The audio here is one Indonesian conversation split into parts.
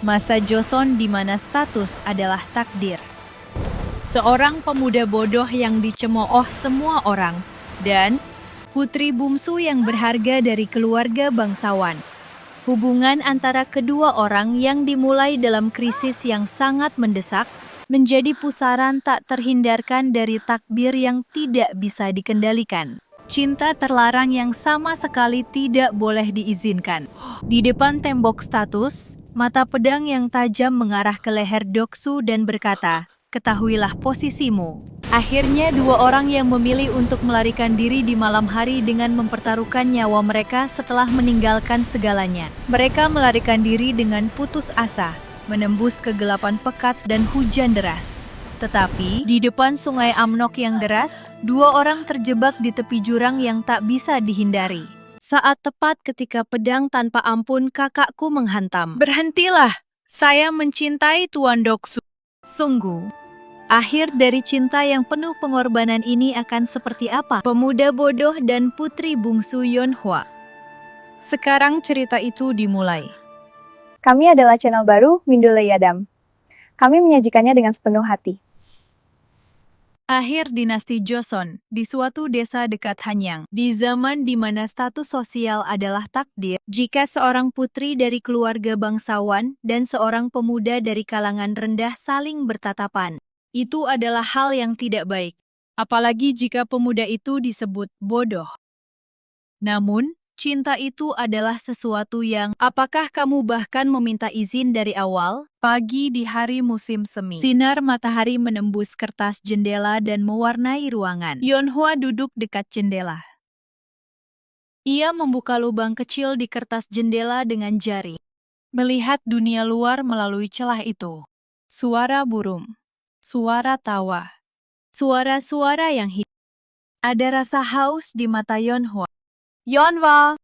Masa Joseon di mana status adalah takdir. Seorang pemuda bodoh yang dicemooh semua orang, dan putri bungsu yang berharga dari keluarga bangsawan. Hubungan antara kedua orang yang dimulai dalam krisis yang sangat mendesak, menjadi pusaran tak terhindarkan dari takbir yang tidak bisa dikendalikan. Cinta terlarang yang sama sekali tidak boleh diizinkan. Di depan tembok status, mata pedang yang tajam mengarah ke leher Doksu dan berkata, "Ketahuilah posisimu." Akhirnya dua orang yang memilih untuk melarikan diri di malam hari dengan mempertaruhkan nyawa mereka setelah meninggalkan segalanya. Mereka melarikan diri dengan putus asa, menembus kegelapan pekat dan hujan deras. Tetapi, di depan sungai Amnok yang deras, dua orang terjebak di tepi jurang yang tak bisa dihindari. Saat tepat ketika pedang tanpa ampun kakakku menghantam. "Berhentilah! Saya mencintai Tuan Doksu." Sungguh, akhir dari cinta yang penuh pengorbanan ini akan seperti apa? Pemuda bodoh dan putri bungsu Yeonhwa. Sekarang cerita itu dimulai. Kami adalah channel baru Mindole Yadam. Kami menyajikannya dengan sepenuh hati. Akhir dinasti Joseon di suatu desa dekat Hanyang. Di zaman di mana status sosial adalah takdir, jika seorang putri dari keluarga bangsawan dan seorang pemuda dari kalangan rendah saling bertatapan, itu adalah hal yang tidak baik. Apalagi jika pemuda itu disebut bodoh. Namun, cinta itu adalah sesuatu yang, apakah kamu bahkan meminta izin dari awal? Pagi di hari musim semi. Sinar matahari menembus kertas jendela dan mewarnai ruangan. Yeonhwa duduk dekat jendela. Ia membuka lubang kecil di kertas jendela dengan jari, melihat dunia luar melalui celah itu. Suara burung, suara tawa, suara-suara yang hidup. Ada rasa haus di mata Yeonhwa. "Yeonhwa!"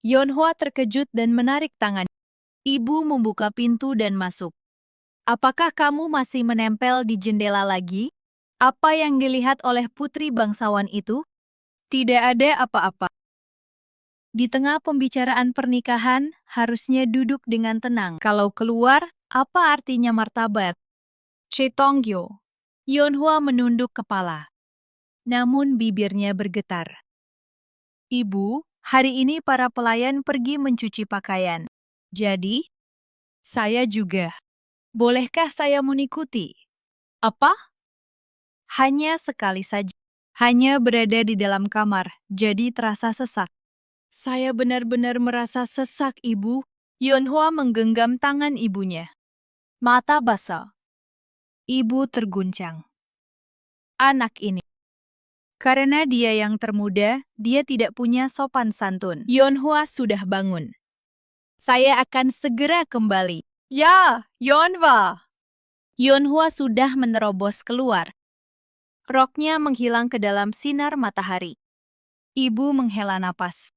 Yeonhwa terkejut dan menarik tangan. Ibu membuka pintu dan masuk. "Apakah kamu masih menempel di jendela lagi? Apa yang dilihat oleh putri bangsawan itu?" "Tidak ada apa-apa." Di tengah pembicaraan pernikahan, harusnya duduk dengan tenang. Kalau keluar, apa artinya martabat? Chae-tong-gyo. Yeonhwa menunduk kepala. Namun bibirnya bergetar. "Ibu, hari ini para pelayan pergi mencuci pakaian. Jadi, saya juga. Bolehkah saya mengikuti?" "Apa?" "Hanya sekali saja. Hanya berada di dalam kamar, jadi terasa sesak." "Saya benar-benar merasa sesak, Ibu." Yeonhwa menggenggam tangan ibunya. Mata basah. Ibu terguncang. Anak ini. Karena dia yang termuda, dia tidak punya sopan santun. Yeonhwa sudah bangun. "Saya akan segera kembali." "Ya, Yeonhwa." Yeonhwa sudah menerobos keluar. Roknya menghilang ke dalam sinar matahari. Ibu menghela napas.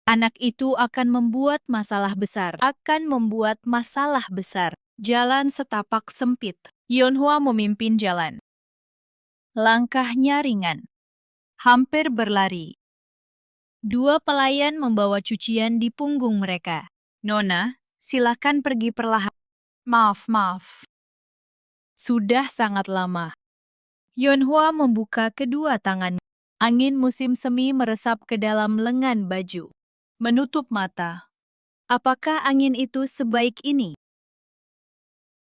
Anak itu akan membuat masalah besar. Akan membuat masalah besar. Jalan setapak sempit. Yeonhwa memimpin jalan. Langkahnya ringan. Hampir berlari. Dua pelayan membawa cucian di punggung mereka. "Nona, silakan pergi perlahan." Maaf. Sudah sangat lama." Yeonhwa membuka kedua tangannya. Angin musim semi meresap ke dalam lengan baju. Menutup mata. Apakah angin itu sebaik ini?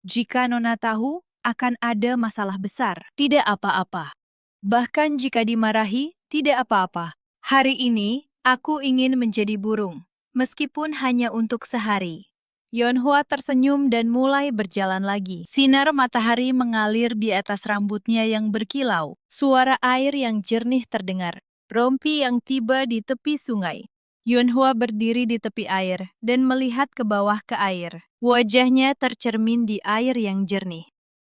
Jika Nona tahu, akan ada masalah besar. Tidak apa-apa. Bahkan jika dimarahi, tidak apa-apa. Hari ini, aku ingin menjadi burung, meskipun hanya untuk sehari. Yeonhwa tersenyum dan mulai berjalan lagi. Sinar matahari mengalir di atas rambutnya yang berkilau. Suara air yang jernih terdengar. Rompi yang tiba di tepi sungai. Yeonhwa berdiri di tepi air dan melihat ke bawah ke air. Wajahnya tercermin di air yang jernih.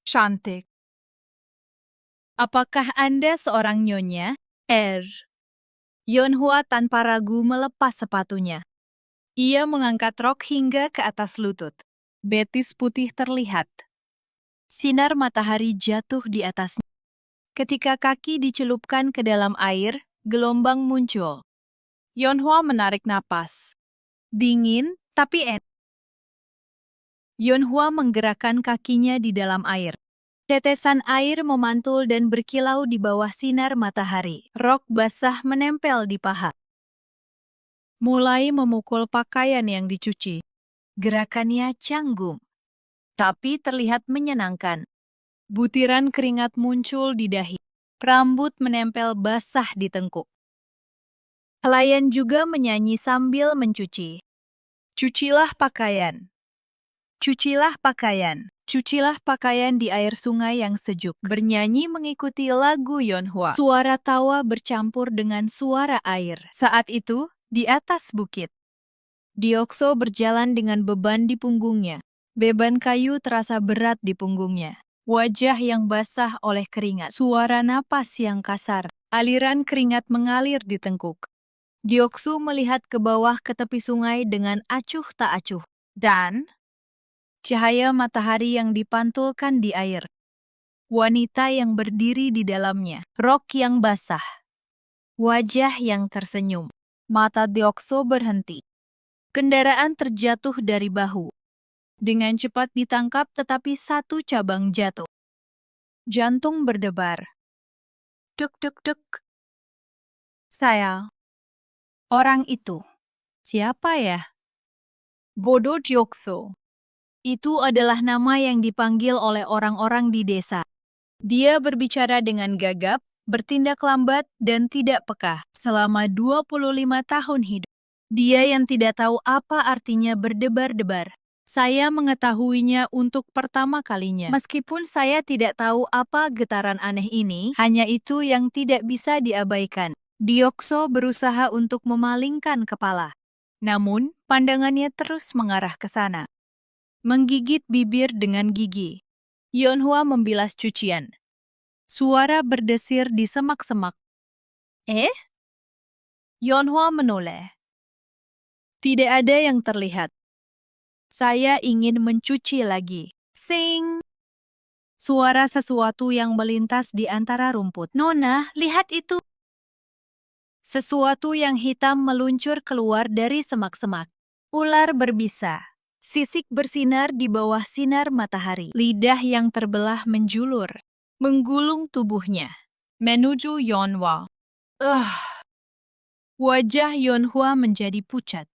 "Cantik. Apakah Anda seorang nyonya?" Yeonhwa tanpa ragu melepas sepatunya. Ia mengangkat rok hingga ke atas lutut. Betis putih terlihat. Sinar matahari jatuh di atasnya. Ketika kaki dicelupkan ke dalam air, gelombang muncul. Yeonhwa menarik napas. Dingin, tapi enak. Yeonhwa menggerakkan kakinya di dalam air. Tetesan air memantul dan berkilau di bawah sinar matahari. Rok basah menempel di paha. Mulai memukul pakaian yang dicuci. Gerakannya canggung, tapi terlihat menyenangkan. Butiran keringat muncul di dahi. Rambut menempel basah di tengkuk. Pelayan juga menyanyi sambil mencuci. Cucilah pakaian. Cucilah pakaian. Cucilah pakaian di air sungai yang sejuk. Bernyanyi mengikuti lagu Yeonhwa. Suara tawa bercampur dengan suara air. Saat itu, di atas bukit, Deokso berjalan dengan beban di punggungnya. Beban kayu terasa berat di punggungnya. Wajah yang basah oleh keringat. Suara napas yang kasar. Aliran keringat mengalir di tengkuk. Deoksu melihat ke bawah ke tepi sungai dengan acuh tak acuh. Dan cahaya matahari yang dipantulkan di air. Wanita yang berdiri di dalamnya. Rok yang basah. Wajah yang tersenyum. Mata Deokso berhenti. Kendaraan terjatuh dari bahu. Dengan cepat ditangkap tetapi satu cabang jatuh. Jantung berdebar. Duk duk duk. Saya. Orang itu. Siapa ya? Bodo Deokso. Itu adalah nama yang dipanggil oleh orang-orang di desa. Dia berbicara dengan gagap, bertindak lambat, dan tidak peka selama 25 tahun hidup. Dia yang tidak tahu apa artinya berdebar-debar. Saya mengetahuinya untuk pertama kalinya. Meskipun saya tidak tahu apa getaran aneh ini, hanya itu yang tidak bisa diabaikan. Deokso berusaha untuk memalingkan kepala. Namun, pandangannya terus mengarah ke sana. Menggigit bibir dengan gigi. Yeonhwa membilas cucian. Suara berdesir di semak-semak. Yeonhwa menoleh. Tidak ada yang terlihat. Saya ingin mencuci lagi. Sing! Suara sesuatu yang melintas di antara rumput. Nona, lihat itu! Sesuatu yang hitam meluncur keluar dari semak-semak. Ular berbisa. Sisik bersinar di bawah sinar matahari. Lidah yang terbelah menjulur. Menggulung tubuhnya. Menuju Yeonhwa. Wajah Yeonhwa menjadi pucat.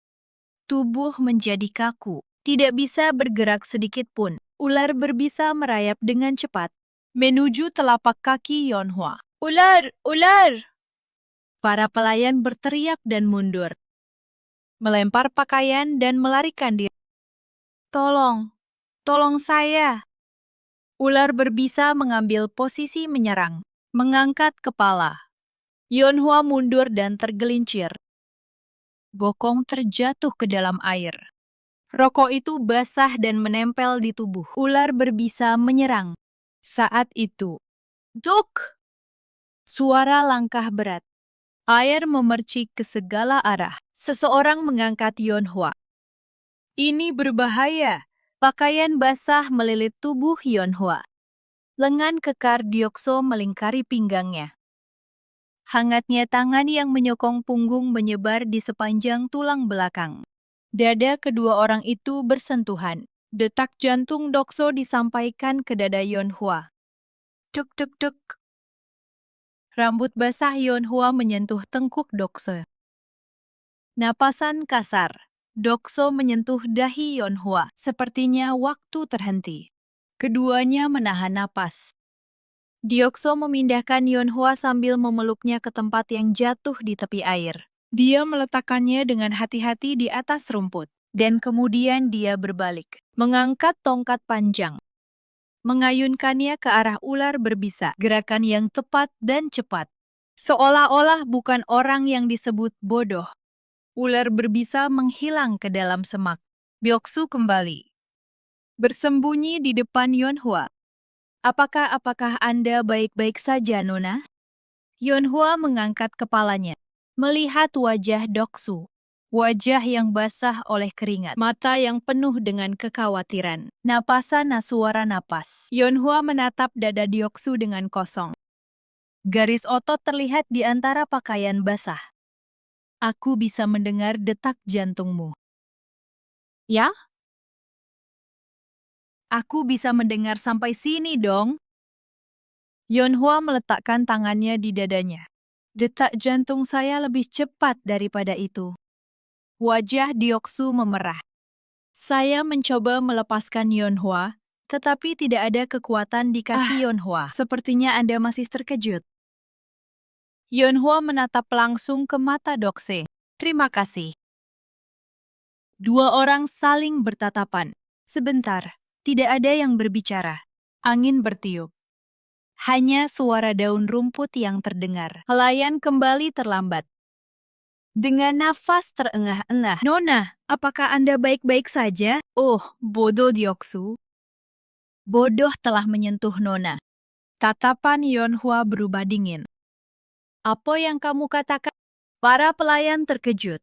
Tubuh menjadi kaku. Tidak bisa bergerak sedikit pun. Ular berbisa merayap dengan cepat. Menuju telapak kaki Yeonhwa. Ular! Ular! Para pelayan berteriak dan mundur. Melempar pakaian dan melarikan diri. Tolong! Tolong saya! Ular berbisa mengambil posisi menyerang. Mengangkat kepala. Yeonhwa mundur dan tergelincir. Bokong terjatuh ke dalam air. Rokok itu basah dan menempel di tubuh. Ular berbisa menyerang. Saat itu, duk! Suara langkah berat. Air memercik ke segala arah. Seseorang mengangkat Yeonhwa. Ini berbahaya. Pakaian basah melilit tubuh Yeonhwa. Lengan kekar Deokso melingkari pinggangnya. Hangatnya tangan yang menyokong punggung menyebar di sepanjang tulang belakang. Dada kedua orang itu bersentuhan. Detak jantung Deokso disampaikan ke dada Yeonhwa. Duk duk duk. Rambut basah Yeonhwa menyentuh tengkuk Deokso. Napasan kasar. Deokso menyentuh dahi Yeonhwa. Sepertinya waktu terhenti. Keduanya menahan napas. Deokso memindahkan Yeonhwa sambil memeluknya ke tempat yang jatuh di tepi air. Dia meletakkannya dengan hati-hati di atas rumput. Dan kemudian dia berbalik. Mengangkat tongkat panjang. Mengayunkannya ke arah ular berbisa. Gerakan yang tepat dan cepat. Seolah-olah bukan orang yang disebut bodoh. Ular berbisa menghilang ke dalam semak. Deoksu kembali. Bersembunyi di depan Yeonhwa. Apakah Anda baik-baik saja, Nona? Yeonhwa mengangkat kepalanya. Melihat wajah Deoksu. Wajah yang basah oleh keringat. Mata yang penuh dengan kekhawatiran. Napasan suara napas. Yeonhwa menatap dada Deoksu dengan kosong. Garis otot terlihat di antara pakaian basah. Aku bisa mendengar detak jantungmu. Ya? Aku bisa mendengar sampai sini dong. Yeonhwa meletakkan tangannya di dadanya. Detak jantung saya lebih cepat daripada itu. Wajah Deoksu memerah. Saya mencoba melepaskan Yeonhwa, tetapi tidak ada kekuatan di kaki Yeonhwa. Sepertinya Anda masih terkejut. Yeonhwa menatap langsung ke mata Dokse. Terima kasih. Dua orang saling bertatapan. Sebentar, tidak ada yang berbicara. Angin bertiup. Hanya suara daun rumput yang terdengar. Helayan kembali terlambat. Dengan nafas terengah-engah. Nona, apakah Anda baik-baik saja? Oh, bodoh Deoksu. Bodoh telah menyentuh Nona. Tatapan Yeonhwa berubah dingin. Apa yang kamu katakan? Para pelayan terkejut.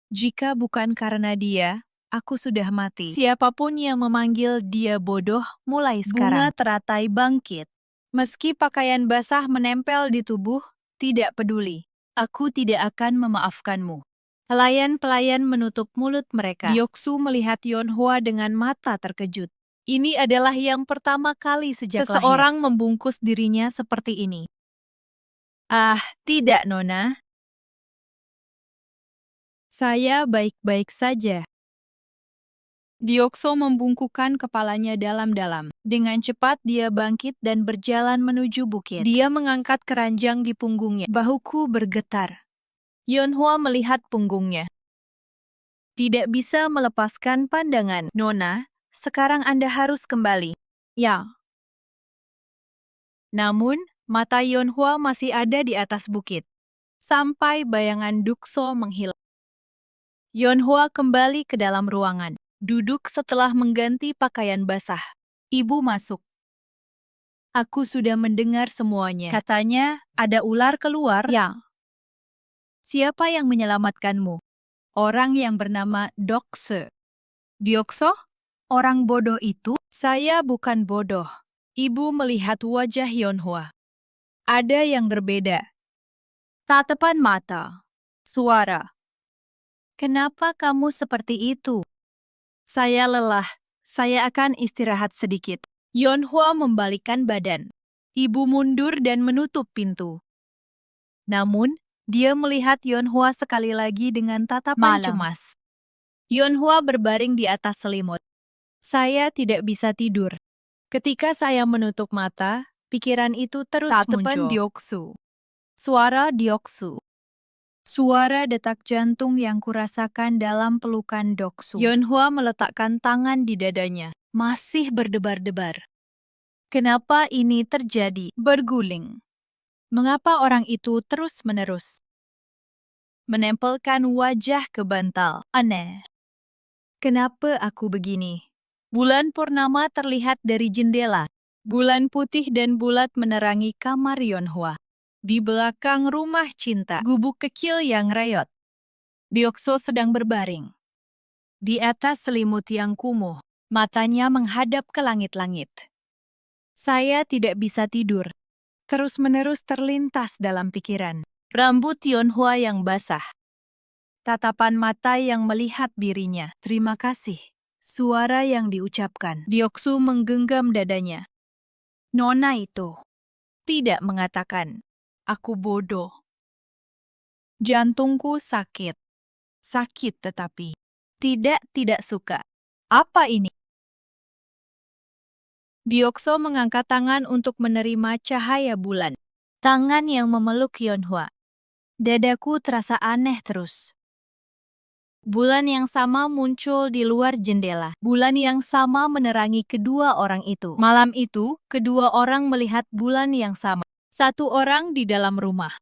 Jika bukan karena dia, aku sudah mati. Siapapun yang memanggil dia bodoh mulai sekarang. Bunga teratai bangkit. Meski pakaian basah menempel di tubuh, tidak peduli. Aku tidak akan memaafkanmu. Pelayan-pelayan menutup mulut mereka. Deoksu melihat Yeonhwa dengan mata terkejut. Ini adalah yang pertama kali sejak seseorang membungkus dirinya seperti ini. Ah, tidak, Nona. Saya baik-baik saja. Deoksu membungkukkan kepalanya dalam-dalam. Dengan cepat dia bangkit dan berjalan menuju bukit. Dia mengangkat keranjang di punggungnya. Bahuku bergetar. Yeonhwa melihat punggungnya. Tidak bisa melepaskan pandangan. Nona, sekarang Anda harus kembali. Ya. Namun, mata Yeonhwa masih ada di atas bukit. Sampai bayangan Dukso menghilang. Yeonhwa kembali ke dalam ruangan. Duduk setelah mengganti pakaian basah. Ibu masuk. Aku sudah mendengar semuanya. Katanya, ada ular keluar. Ya. Siapa yang menyelamatkanmu? Orang yang bernama Dokse. Deokso? Orang bodoh itu? Saya bukan bodoh. Ibu melihat wajah Yeonhwa. Ada yang berbeda. Tatapan mata. Suara. Kenapa kamu seperti itu? Saya lelah. Saya akan istirahat sedikit. Yeonhwa membalikkan badan. Ibu mundur dan menutup pintu. Namun, dia melihat Yeonhwa sekali lagi dengan tatapan cemas. Yeonhwa berbaring di atas selimut. Saya tidak bisa tidur. Ketika saya menutup mata, pikiran itu terus muncul. Deoksu. Suara Deoksu. Suara detak jantung yang kurasakan dalam pelukan Doksu. Yeonhwa meletakkan tangan di dadanya. Masih berdebar-debar. Kenapa ini terjadi? Berguling. Mengapa orang itu terus-menerus menempelkan wajah ke bantal? Aneh. Kenapa aku begini? Bulan purnama terlihat dari jendela. Bulan putih dan bulat menerangi kamar Yeonhwa. Di belakang rumah cinta, gubuk kecil yang reyot. Deoksu sedang berbaring. Di atas selimut yang kumuh, matanya menghadap ke langit-langit. Saya tidak bisa tidur. Terus-menerus terlintas dalam pikiran. Rambut Yeonhwa yang basah. Tatapan mata yang melihat dirinya. Terima kasih. Suara yang diucapkan. Deoksu menggenggam dadanya. Nona itu tidak mengatakan, aku bodoh. Jantungku sakit. Sakit tetapi tidak suka. Apa ini? Deoksu mengangkat tangan untuk menerima cahaya bulan. Tangan yang memeluk Yeonhwa. Dadaku terasa aneh terus. Bulan yang sama muncul di luar jendela. Bulan yang sama menerangi kedua orang itu. Malam itu, kedua orang melihat bulan yang sama. Satu orang di dalam rumah.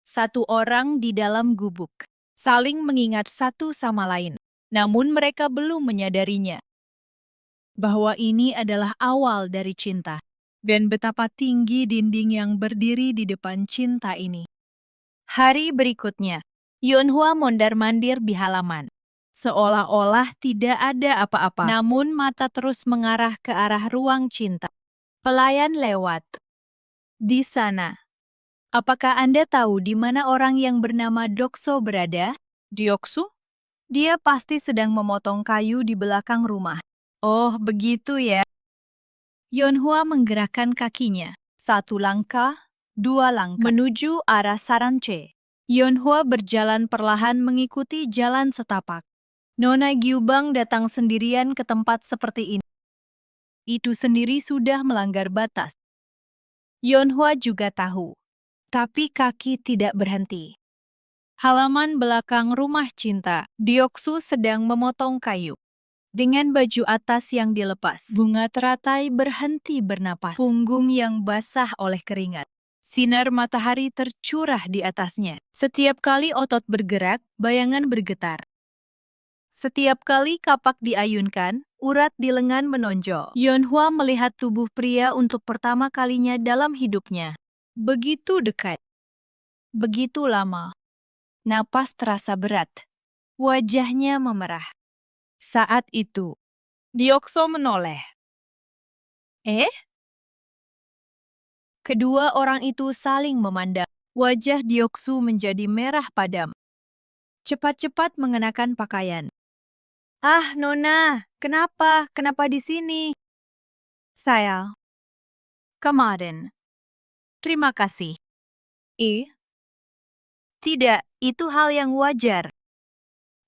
Satu orang di dalam gubuk. Saling mengingat satu sama lain. Namun mereka belum menyadarinya. Bahwa ini adalah awal dari cinta. Dan betapa tinggi dinding yang berdiri di depan cinta ini. Hari berikutnya, Yeonhwa mondar-mandir di halaman. Seolah-olah tidak ada apa-apa. Namun mata terus mengarah ke arah ruang cinta. Pelayan lewat. Di sana. Apakah Anda tahu di mana orang yang bernama Dokso berada? Deoksu? Dia pasti sedang memotong kayu di belakang rumah. Oh, begitu ya. Yeonhwa menggerakkan kakinya. 1 langkah, 2 langkah. Menuju arah Saranche. Yeonhwa berjalan perlahan mengikuti jalan setapak. Nona Gyubang datang sendirian ke tempat seperti ini. Itu sendiri sudah melanggar batas. Yeonhwa juga tahu. Tapi kaki tidak berhenti. Halaman belakang rumah cinta. Deoksu sedang memotong kayu. Dengan baju atas yang dilepas, bunga teratai berhenti bernapas. Punggung yang basah oleh keringat. Sinar matahari tercurah di atasnya. Setiap kali otot bergerak, bayangan bergetar. Setiap kali kapak diayunkan, urat di lengan menonjol. Yeonhwa melihat tubuh pria untuk pertama kalinya dalam hidupnya. Begitu dekat. Begitu lama. Napas terasa berat. Wajahnya memerah. Saat itu, Deoksu menoleh. Kedua orang itu saling memandang. Wajah Deoksu menjadi merah padam. Cepat-cepat mengenakan pakaian. Ah, Nona, kenapa? Kenapa di sini? Saya. Kemarin. Terima kasih. Tidak, itu hal yang wajar.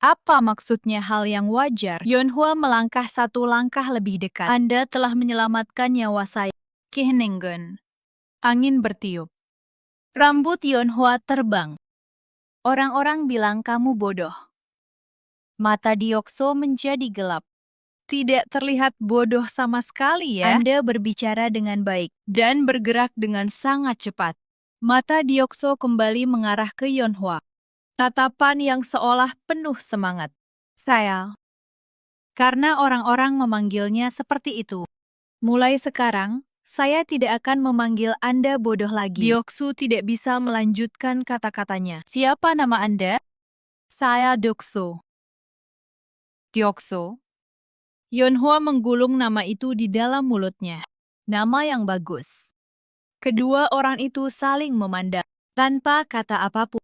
Apa maksudnya hal yang wajar? Yeonhwa melangkah 1 langkah lebih dekat. Anda telah menyelamatkan nyawa saya. Kehenenggen. Angin bertiup. Rambut Yeonhwa terbang. Orang-orang bilang kamu bodoh. Mata Deoksu menjadi gelap. Tidak terlihat bodoh sama sekali ya. Anda berbicara dengan baik dan bergerak dengan sangat cepat. Mata Deoksu kembali mengarah ke Yeonhwa. Tatapan yang seolah penuh semangat. Saya. Karena orang-orang memanggilnya seperti itu. Mulai sekarang, saya tidak akan memanggil Anda bodoh lagi. Deoksu tidak bisa melanjutkan kata-katanya. Siapa nama Anda? Saya Deoksu. Deoksu. Yeonhwa menggulung nama itu di dalam mulutnya. Nama yang bagus. Kedua orang itu saling memandang, tanpa kata apapun.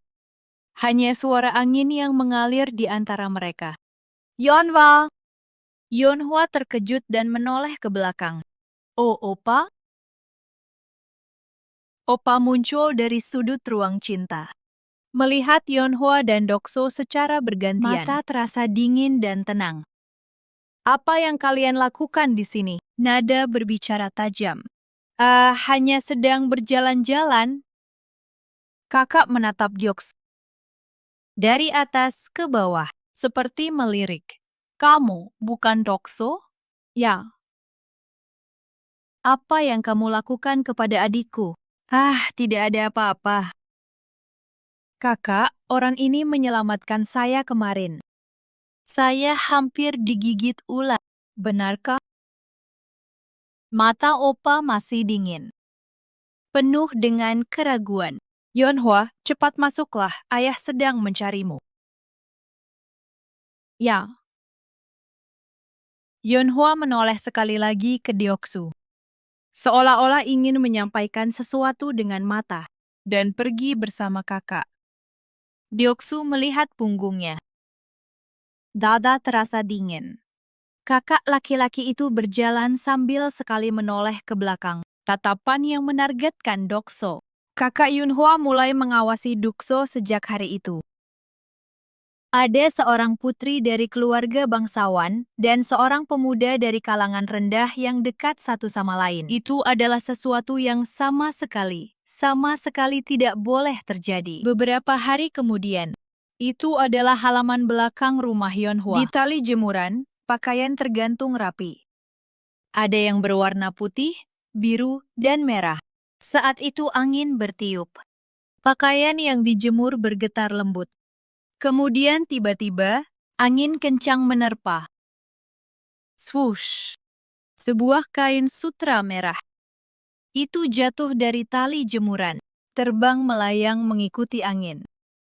Hanya suara angin yang mengalir di antara mereka. Yeonhwa! Yeonhwa terkejut dan menoleh ke belakang. Oh, Opa? Opa muncul dari sudut ruang cinta. Melihat Yeonhwa dan Deoksu secara bergantian. Mata terasa dingin dan tenang. Apa yang kalian lakukan di sini? Nada berbicara tajam. Hanya sedang berjalan-jalan. Kakak menatap Deoksu. Dari atas ke bawah, seperti melirik. Kamu bukan Deoksu? Ya. Apa yang kamu lakukan kepada adikku? Tidak ada apa-apa. Kakak, orang ini menyelamatkan saya kemarin. Saya hampir digigit ular. Benarkah? Mata Opa masih dingin. Penuh dengan keraguan. Yeonhwa, cepat masuklah. Ayah sedang mencarimu. Ya. Yeonhwa menoleh sekali lagi ke Deoksu. Seolah-olah ingin menyampaikan sesuatu dengan mata dan pergi bersama kakak. Deoksu melihat punggungnya. Dada terasa dingin. Kakak laki-laki itu berjalan sambil sekali menoleh ke belakang. Tatapan yang menargetkan Deoksu. Kakak Yeonhwa mulai mengawasi Deoksu sejak hari itu. Ada seorang putri dari keluarga bangsawan dan seorang pemuda dari kalangan rendah yang dekat satu sama lain. Itu adalah sesuatu yang sama sekali tidak boleh terjadi. Beberapa hari kemudian, itu adalah halaman belakang rumah Yeonhwa. Di tali jemuran, pakaian tergantung rapi. Ada yang berwarna putih, biru, dan merah. Saat itu angin bertiup. Pakaian yang dijemur bergetar lembut. Kemudian tiba-tiba, angin kencang menerpa. Swoosh! Sebuah kain sutra merah. Itu jatuh dari tali jemuran, terbang melayang mengikuti angin.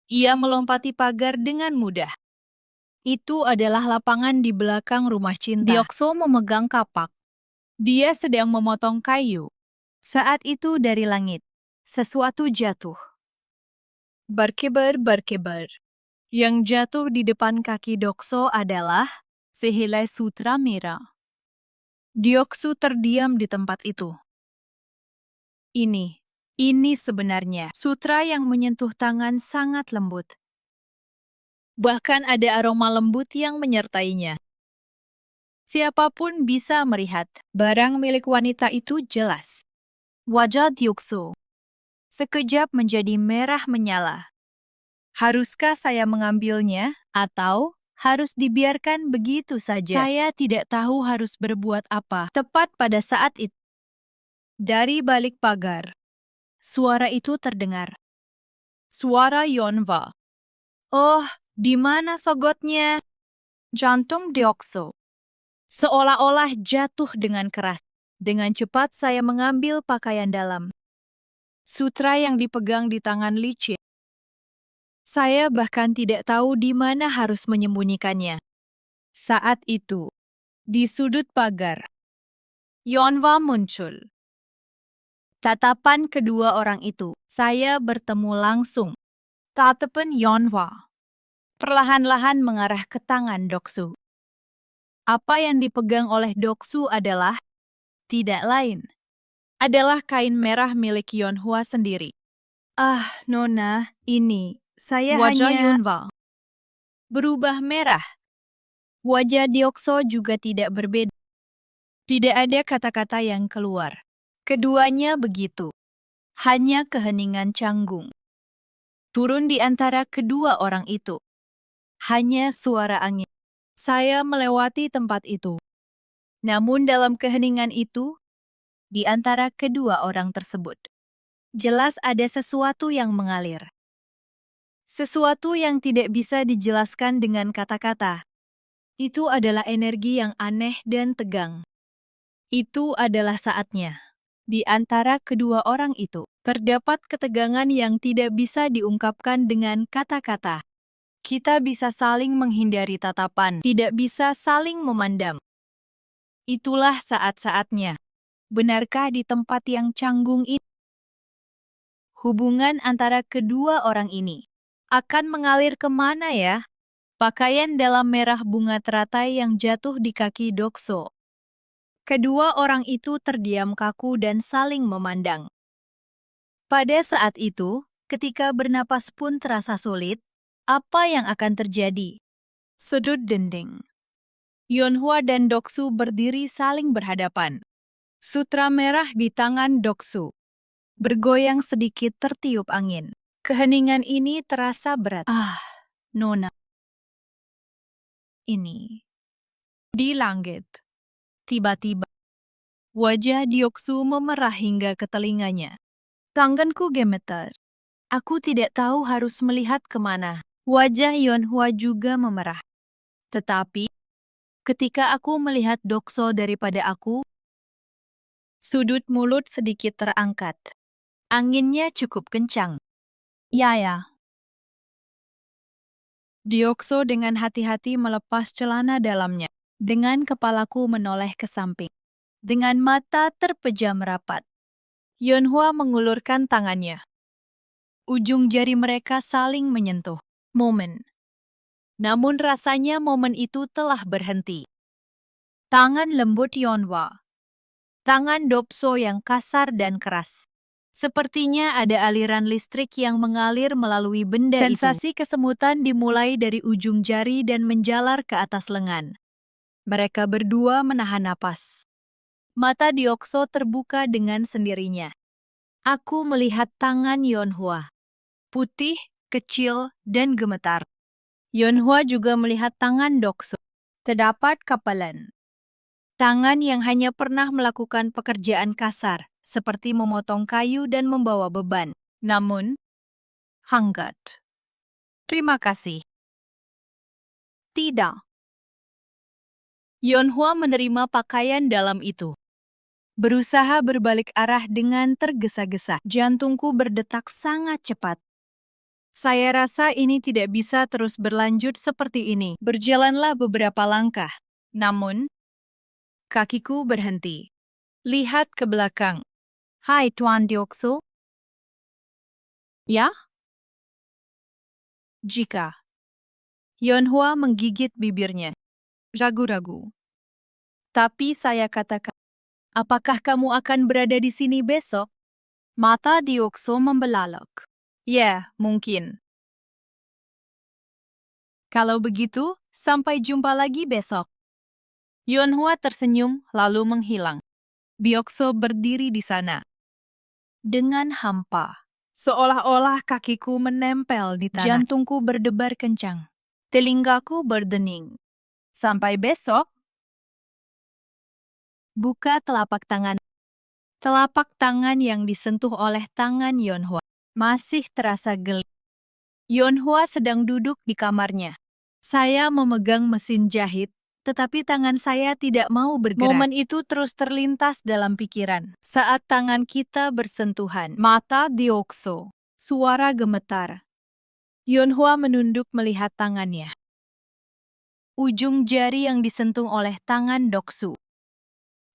Ia melompati pagar dengan mudah. Itu adalah lapangan di belakang rumah cinta. Deoksu memegang kapak. Dia sedang memotong kayu. Saat itu dari langit, sesuatu jatuh. Berkibar-berkibar. Yang jatuh di depan kaki Deoksu adalah sehelai sutra merah. Deoksu terdiam di tempat itu. Ini sebenarnya sutra yang menyentuh tangan sangat lembut. Bahkan ada aroma lembut yang menyertainya. Siapapun bisa melihat barang milik wanita itu jelas. Wajah Deoksu sekejap menjadi merah menyala. Haruskah saya mengambilnya atau harus dibiarkan begitu saja? Saya tidak tahu harus berbuat apa. Tepat pada saat itu, dari balik pagar, suara itu terdengar. Suara Yonhwa. Oh, di mana sogotnya? Jantung Deoksu seolah-olah jatuh dengan keras. Dengan cepat saya mengambil pakaian dalam. Sutra yang dipegang di tangan licin. Saya bahkan tidak tahu di mana harus menyembunyikannya. Saat itu, di sudut pagar, Yonhwa muncul. Tatapan kedua orang itu, saya bertemu langsung. Tatapan Yonhwa perlahan-lahan mengarah ke tangan Deoksu. Apa yang dipegang oleh Deoksu adalah tidak lain. Adalah kain merah milik Yonhwa sendiri. Ah, Nona, ini saya Wajah hanya Yonhwa berubah merah. Wajah Deoksu juga tidak berbeda. Tidak ada kata-kata yang keluar. Keduanya begitu. Hanya keheningan canggung. Turun di antara kedua orang itu. Hanya suara angin. Saya melewati tempat itu. Namun dalam keheningan itu, di antara kedua orang tersebut, jelas ada sesuatu yang mengalir. Sesuatu yang tidak bisa dijelaskan dengan kata-kata. Itu adalah energi yang aneh dan tegang. Itu adalah saatnya. Di antara kedua orang itu, terdapat ketegangan yang tidak bisa diungkapkan dengan kata-kata. Kita bisa saling menghindari tatapan, tidak bisa saling memandang. Itulah saat-saatnya. Benarkah di tempat yang canggung ini, hubungan antara kedua orang ini akan mengalir kemana ya? Pakaian dalam merah bunga teratai yang jatuh di kaki Deoksu. Kedua orang itu terdiam kaku dan saling memandang. Pada saat itu, ketika bernapas pun terasa sulit, apa yang akan terjadi? Sudut dinding. Yonhwa dan Deoksu berdiri saling berhadapan. Sutra merah di tangan Deoksu bergoyang sedikit tertiup angin. Keheningan ini terasa berat. Ah, Nona. Ini. Di langit. Tiba-tiba, wajah Deoksu memerah hingga ke telinganya. Tanganku gemetar. Aku tidak tahu harus melihat kemana. Wajah Yonhwa juga memerah. Tetapi, ketika aku melihat Deoksu daripada aku, sudut mulut sedikit terangkat. Anginnya cukup kencang. Ya. Deoksu dengan hati-hati melepas celana dalamnya. Dengan kepalaku menoleh ke samping. Dengan mata terpejam rapat. Yonhwa mengulurkan tangannya. Ujung jari mereka saling menyentuh. Momen. Namun rasanya momen itu telah berhenti. Tangan lembut Yonhwa. Tangan Deoksu yang kasar dan keras. Sepertinya ada aliran listrik yang mengalir melalui benda itu. Sensasi kesemutan dimulai dari ujung jari dan menjalar ke atas lengan. Mereka berdua menahan napas. Mata Deoksu terbuka dengan sendirinya. Aku melihat tangan Yonhwa. Putih, kecil, dan gemetar. Yonhwa juga melihat tangan Deoksu. Terdapat kapalan. Tangan yang hanya pernah melakukan pekerjaan kasar, seperti memotong kayu dan membawa beban. Namun, hangat. Terima kasih. Tidak. Yonhwa menerima pakaian dalam itu. Berusaha berbalik arah dengan tergesa-gesa. Jantungku berdetak sangat cepat. Saya rasa ini tidak bisa terus berlanjut seperti ini. Berjalanlah beberapa langkah. Namun, kakiku berhenti. Lihat ke belakang. Hai Tuan Deoksu. Ya? Jika. Yonhwa menggigit bibirnya. Ragu-ragu. Tapi saya katakan, apakah kamu akan berada di sini besok? Mata Diokso membelalak. Ya, mungkin. Kalau begitu, sampai jumpa lagi besok. Yonhua tersenyum lalu menghilang. Byokso berdiri di sana. Dengan hampa. Seolah-olah kakiku menempel di tanah. Jantungku berdebar kencang. Telingaku berdening. Sampai besok. Buka telapak tangan. Telapak tangan yang disentuh oleh tangan Yonhua masih terasa geli. Yonhua sedang duduk di kamarnya. Saya memegang mesin jahit, tetapi tangan saya tidak mau bergerak. Momen itu terus terlintas dalam pikiran. Saat tangan kita bersentuhan, mata Diokso, suara gemetar. Yonhua menunduk melihat tangannya. Ujung jari yang disentuh oleh tangan Doksu.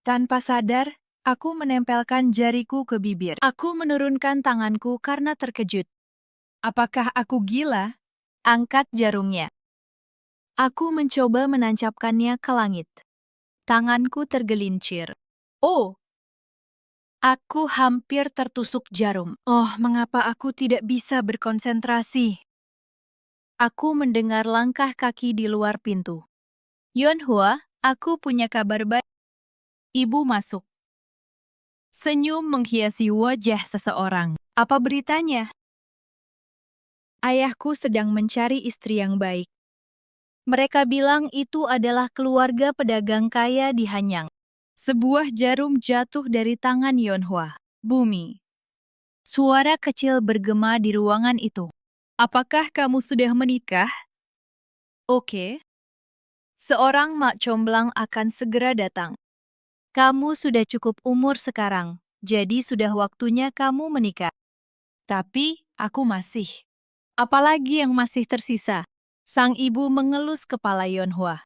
Tanpa sadar, aku menempelkan jariku ke bibir. Aku menurunkan tanganku karena terkejut. Apakah aku gila? Angkat jarumnya. Aku mencoba menancapkannya ke langit. Tanganku tergelincir. Oh! Aku hampir tertusuk jarum. Oh, mengapa aku tidak bisa berkonsentrasi? Aku mendengar langkah kaki di luar pintu. Yonhua, aku punya kabar baik. Ibu masuk. Senyum menghiasi wajah seseorang. Apa beritanya? Ayahku sedang mencari istri yang baik. Mereka bilang itu adalah keluarga pedagang kaya di Hanyang. Sebuah jarum jatuh dari tangan Yonhua. Bumi. Suara kecil bergema di ruangan itu. Apakah kamu sudah menikah? Oke. Seorang mak comblang akan segera datang. Kamu sudah cukup umur sekarang, jadi sudah waktunya kamu menikah. Tapi, aku masih. Apalagi yang masih tersisa? Sang ibu mengelus kepala Yonhua.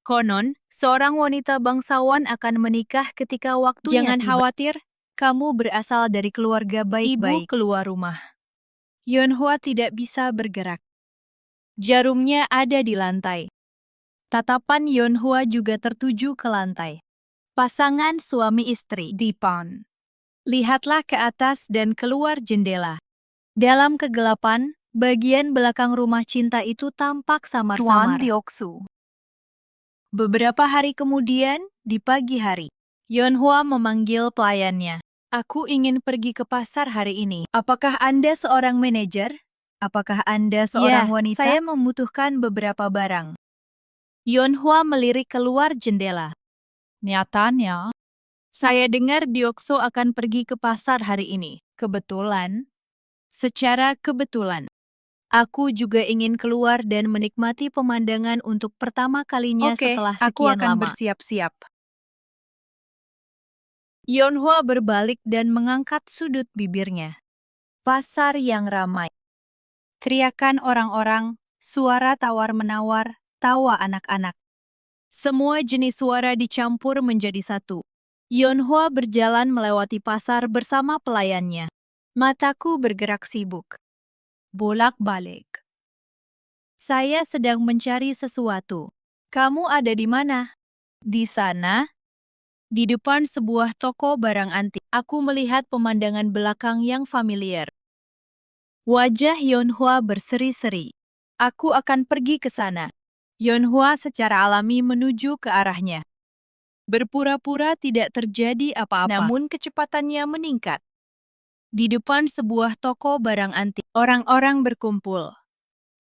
Konon, seorang wanita bangsawan akan menikah ketika waktunya Jangan tiba. Khawatir, kamu berasal dari keluarga baik-baik. Ibu keluar rumah. Yonhua tidak bisa bergerak. Jarumnya ada di lantai. Tatapan Yonhua juga tertuju ke lantai. Pasangan suami istri di depan. Lihatlah ke atas dan keluar jendela. Dalam kegelapan, bagian belakang rumah cinta itu tampak samar-samar. Beberapa hari kemudian, di pagi hari, Yonhua memanggil pelayannya. Aku ingin pergi ke pasar hari ini. Apakah Anda seorang manajer? Apakah Anda seorang wanita? Saya membutuhkan beberapa barang. Yonhua melirik keluar jendela. Nyatanya, saya dengar Diokso akan pergi ke pasar hari ini. Kebetulan. Secara kebetulan. Aku juga ingin keluar dan menikmati pemandangan untuk pertama kalinya setelah sekian lama. Aku akan bersiap-siap. Yonhua berbalik dan mengangkat sudut bibirnya. Pasar yang ramai. Teriakan orang-orang, suara tawar-menawar, tawa anak-anak. Semua jenis suara dicampur menjadi satu. Yonhua berjalan melewati pasar bersama pelayannya. Mataku bergerak sibuk. Bolak-balik. Saya sedang mencari sesuatu. Kamu ada di mana? Di sana. Di depan sebuah toko barang antik. Aku melihat pemandangan belakang yang familiar. Wajah Yonhua berseri-seri. Aku akan pergi ke sana. Yonhua secara alami menuju ke arahnya. Berpura-pura tidak terjadi apa-apa. Namun kecepatannya meningkat. Di depan sebuah toko barang antik, orang-orang berkumpul.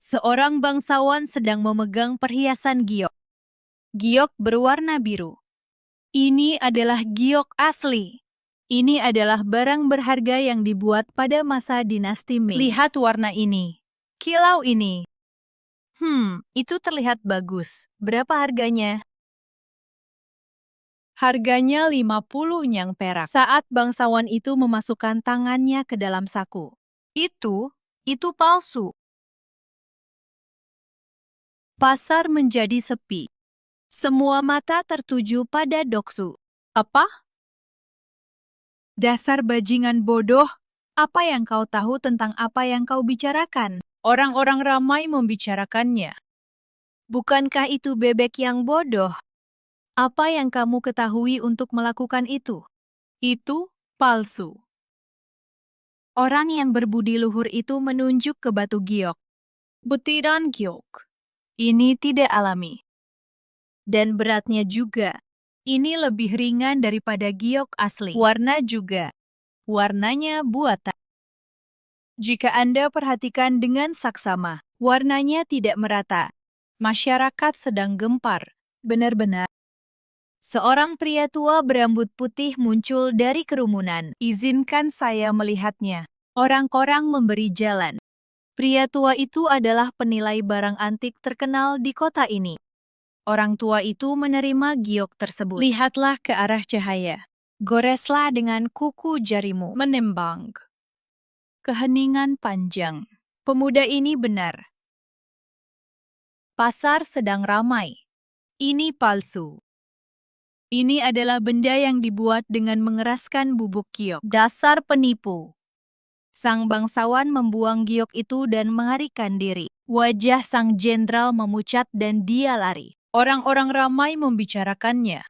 Seorang bangsawan sedang memegang perhiasan giok. Giok berwarna biru. Ini adalah giok asli. Ini adalah barang berharga yang dibuat pada masa dinasti Ming. Lihat warna ini. Kilau ini. Itu terlihat bagus. Berapa harganya? Harganya 50 nyang perak. Saat bangsawan itu memasukkan tangannya ke dalam saku. Itu palsu. Pasar menjadi sepi. Semua mata tertuju pada Doksu. Apa? Dasar bajingan bodoh. Apa yang kau tahu tentang apa yang kau bicarakan? Orang-orang ramai membicarakannya. Bukankah itu bebek yang bodoh? Apa yang kamu ketahui untuk melakukan itu? Itu palsu. Orang yang berbudi luhur itu menunjuk ke batu giok. Butiran giok. Ini tidak alami. Dan beratnya juga. Ini lebih ringan daripada giok asli. Warna juga. Warnanya buatan. Jika Anda perhatikan dengan saksama, warnanya tidak merata. Masyarakat sedang gempar. Benar-benar. Seorang pria tua berambut putih muncul dari kerumunan. Izinkan saya melihatnya. Orang-orang memberi jalan. Pria tua itu adalah penilai barang antik terkenal di kota ini. Orang tua itu menerima giok tersebut. Lihatlah ke arah cahaya. Goreslah dengan kuku jarimu. Menembang. Keheningan panjang. Pemuda ini benar. Pasar sedang ramai. Ini palsu. Ini adalah benda yang dibuat dengan mengeraskan bubuk giok. Dasar penipu. Sang bangsawan membuang giok itu dan melarikan diri. Wajah sang jenderal memucat dan dia lari. Orang-orang ramai membicarakannya.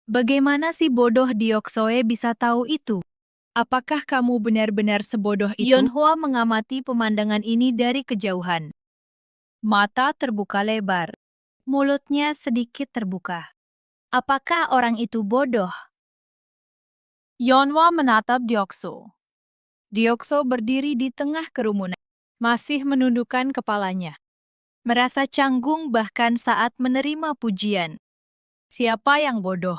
Bagaimana si bodoh Dioksoe bisa tahu itu? Apakah kamu benar-benar sebodoh itu? Yonhua mengamati pemandangan ini dari kejauhan. Mata terbuka lebar. Mulutnya sedikit terbuka. Apakah orang itu bodoh? Yonhua menatap Diokso. Diokso berdiri di tengah kerumunan, masih menundukkan kepalanya. Merasa canggung bahkan saat menerima pujian. Siapa yang bodoh?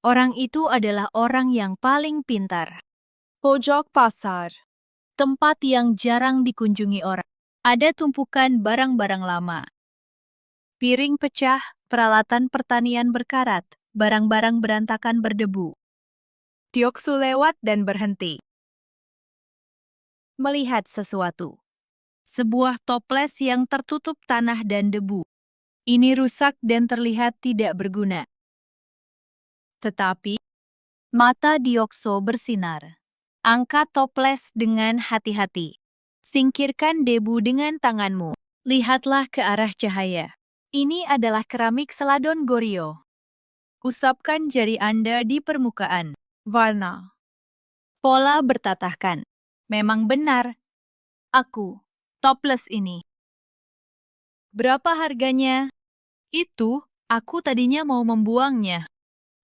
Orang itu adalah orang yang paling pintar. Pojok pasar. Tempat yang jarang dikunjungi orang. Ada tumpukan barang-barang lama. Piring pecah, peralatan pertanian berkarat, barang-barang berantakan berdebu. Dioksu lewat dan berhenti. Melihat sesuatu. Sebuah toples yang tertutup tanah dan debu. Ini rusak dan terlihat tidak berguna. Tetapi, mata Diokso bersinar. Angkat toples dengan hati-hati. Singkirkan debu dengan tanganmu. Lihatlah ke arah cahaya. Ini adalah keramik Seladon Goryeo. Usapkan jari Anda di permukaan. Warna. Pola bertatahkan. Memang benar. Aku. Toples ini. Berapa harganya? Itu, aku tadinya mau membuangnya.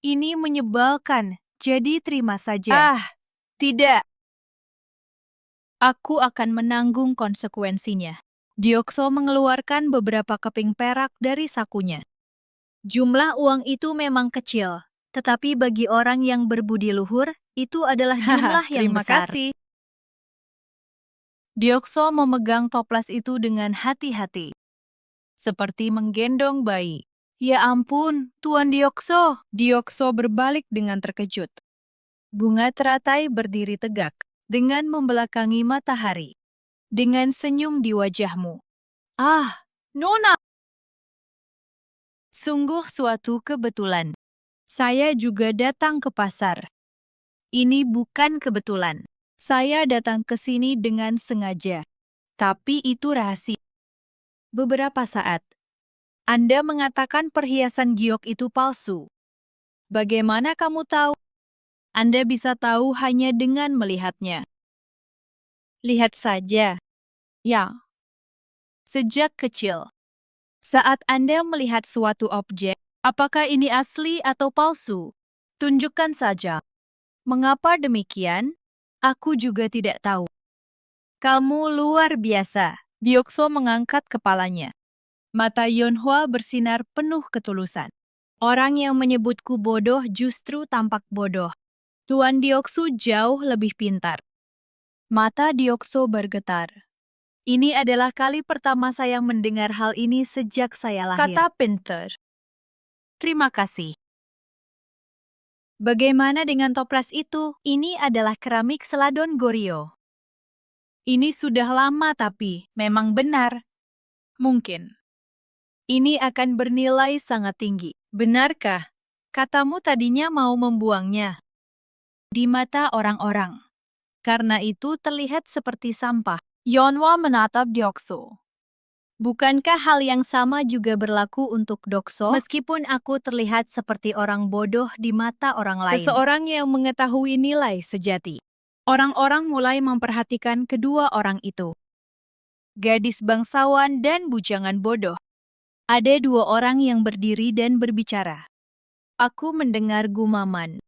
Ini menyebalkan, jadi terima saja. Tidak. Aku akan menanggung konsekuensinya. Diokso mengeluarkan beberapa keping perak dari sakunya. Jumlah uang itu memang kecil, tetapi bagi orang yang berbudi luhur, itu adalah jumlah yang Terima besar. kasih. Diokso memegang toples itu dengan hati-hati. Seperti menggendong bayi. Ya ampun, Tuan Diokso. Diokso berbalik dengan terkejut. Bunga teratai berdiri tegak, dengan membelakangi matahari. Dengan senyum di wajahmu. Ah, Nona! Sungguh suatu kebetulan. Saya juga datang ke pasar. Ini bukan kebetulan. Saya datang ke sini dengan sengaja. Tapi itu rahasia. Beberapa saat, Anda mengatakan perhiasan giok itu palsu. Bagaimana kamu tahu? Anda bisa tahu hanya dengan melihatnya. Lihat saja. Ya. Sejak kecil. Saat Anda melihat suatu objek, apakah ini asli atau palsu? Tunjukkan saja. Mengapa demikian? Aku juga tidak tahu. Kamu luar biasa. Diokso mengangkat kepalanya. Mata Yonhua bersinar penuh ketulusan. Orang yang menyebutku bodoh justru tampak bodoh. Tuan Dioksu jauh lebih pintar. Mata Diokso bergetar. Ini adalah kali pertama saya mendengar hal ini sejak saya lahir. Kata pintar. Terima kasih. Bagaimana dengan toples itu? Ini adalah keramik Seladon Goryeo. Ini sudah lama tapi memang benar. Mungkin. Ini akan bernilai sangat tinggi. Benarkah? Katamu tadinya mau membuangnya. Di mata orang-orang. Karena itu terlihat seperti sampah. Yonhua menatap Diokso. Bukankah hal yang sama juga berlaku untuk Dokso? Meskipun aku terlihat seperti orang bodoh di mata orang lain. Seseorang yang mengetahui nilai sejati. Orang-orang mulai memperhatikan kedua orang itu. Gadis bangsawan dan bujangan bodoh. Ada dua orang yang berdiri dan berbicara. Aku mendengar gumaman.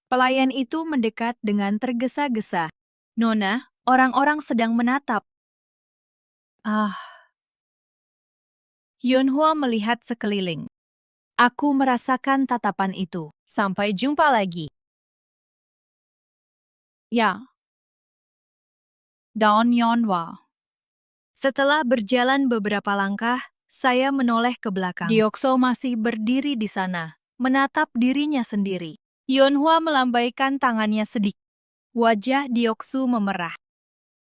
Pelayan itu mendekat dengan tergesa-gesa. Nona, orang-orang sedang menatap. Ah. Yonhua melihat sekeliling. Aku merasakan tatapan itu. Sampai jumpa lagi. Ya. Daon Yonhua. Setelah berjalan beberapa langkah, saya menoleh ke belakang. Diokso masih berdiri di sana, menatap dirinya sendiri. Yonhua melambaikan tangannya sedikit. Wajah Dioksu memerah.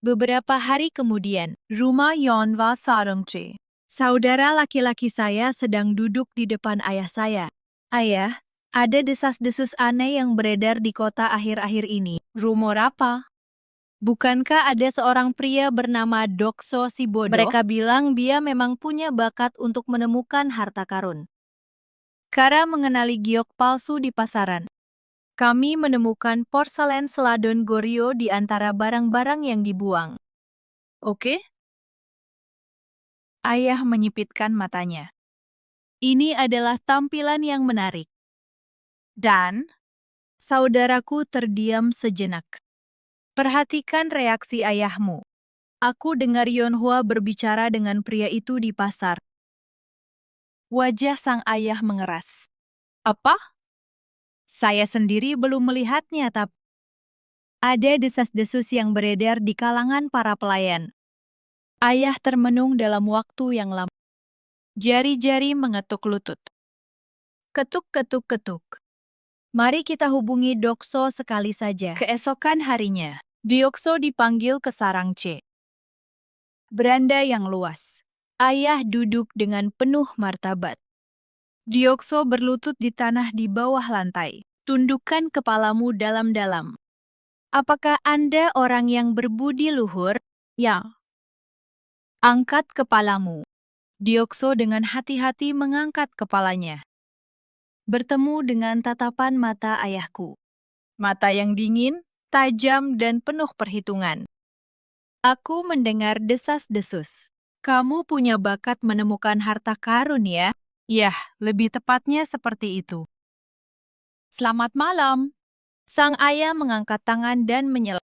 Beberapa hari kemudian, rumah Yonhua Sarungche. Saudara laki-laki saya sedang duduk di depan ayah saya. Ayah, ada desas-desus aneh yang beredar di kota akhir-akhir ini. Rumor apa? Bukankah ada seorang pria bernama Dokso si bodoh? Mereka bilang dia memang punya bakat untuk menemukan harta karun. Kara mengenali giok palsu di pasaran. Kami menemukan porselen seladon Goryeo di antara barang-barang yang dibuang. Oke? Ayah menyipitkan matanya. Ini adalah tampilan yang menarik. Dan, saudaraku terdiam sejenak. Perhatikan reaksi ayahmu. Aku dengar Yonhua berbicara dengan pria itu di pasar. Wajah sang ayah mengeras. Apa? Saya sendiri belum melihatnya, tapi ada desas-desus yang beredar di kalangan para pelayan. Ayah termenung dalam waktu yang lama. Jari-jari mengetuk lutut. Ketuk-ketuk-ketuk. Mari kita hubungi Dokso sekali saja. Keesokan harinya, Diokso dipanggil ke Sarangche. Beranda yang luas. Ayah duduk dengan penuh martabat. Diokso berlutut di tanah di bawah lantai. Tundukkan kepalamu dalam-dalam. Apakah Anda orang yang berbudi luhur? Ya. Angkat kepalamu. Diokso dengan hati-hati mengangkat kepalanya. Bertemu dengan tatapan mata ayahku. Mata yang dingin, tajam, dan penuh perhitungan. Aku mendengar desas-desus. Kamu punya bakat menemukan harta karun ya? Yah, lebih tepatnya seperti itu. Selamat malam. Sang ayah mengangkat tangan dan menyela.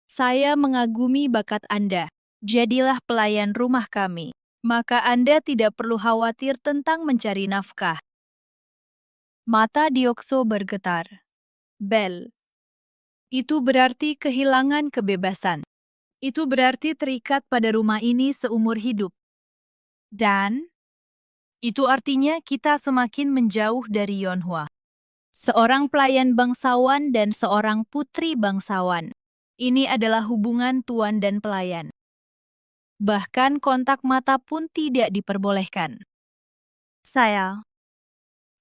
Saya mengagumi bakat Anda. Jadilah pelayan rumah kami. Maka Anda tidak perlu khawatir tentang mencari nafkah. Mata Diokso bergetar. Bel. Itu berarti kehilangan kebebasan. Itu berarti terikat pada rumah ini seumur hidup. Dan, itu artinya kita semakin menjauh dari Yonhua. Seorang pelayan bangsawan dan seorang putri bangsawan. Ini adalah hubungan tuan dan pelayan. Bahkan kontak mata pun tidak diperbolehkan.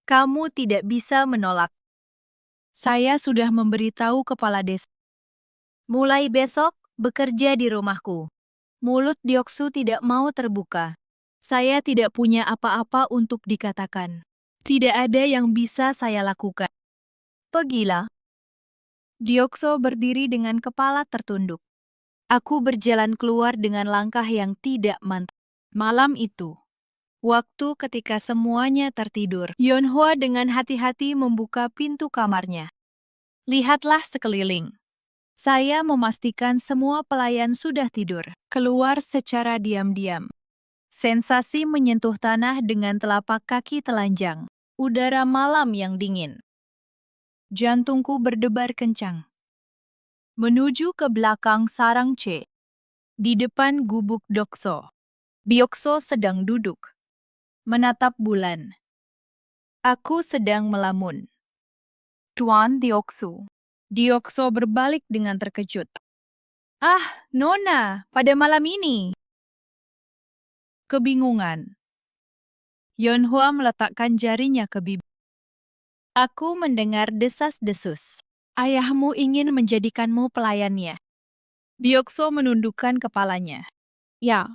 Kamu tidak bisa menolak. Saya sudah memberitahu kepala desa. Mulai besok, bekerja di rumahku. Mulut Dioksu tidak mau terbuka. Saya tidak punya apa-apa untuk dikatakan. Tidak ada yang bisa saya lakukan. Pergilah. Diokso berdiri dengan kepala tertunduk. Aku berjalan keluar dengan langkah yang tidak mantap. Malam itu, waktu ketika semuanya tertidur, Yonhua dengan hati-hati membuka pintu kamarnya. Lihatlah sekeliling. Saya memastikan semua pelayan sudah tidur. Keluar secara diam-diam. Sensasi menyentuh tanah dengan telapak kaki telanjang. Udara malam yang dingin. Jantungku berdebar kencang. Menuju ke belakang Sarangche. Di depan gubuk Dokso. Diokso sedang duduk. Menatap bulan. Aku sedang melamun. Tuan Dioksu. Diokso berbalik dengan terkejut. Ah, Nona, pada malam ini. Kebingungan. Yonhua meletakkan jarinya ke bibir. Aku mendengar desas-desus. Ayahmu ingin menjadikanmu pelayannya. Diokso menundukkan kepalanya. Ya.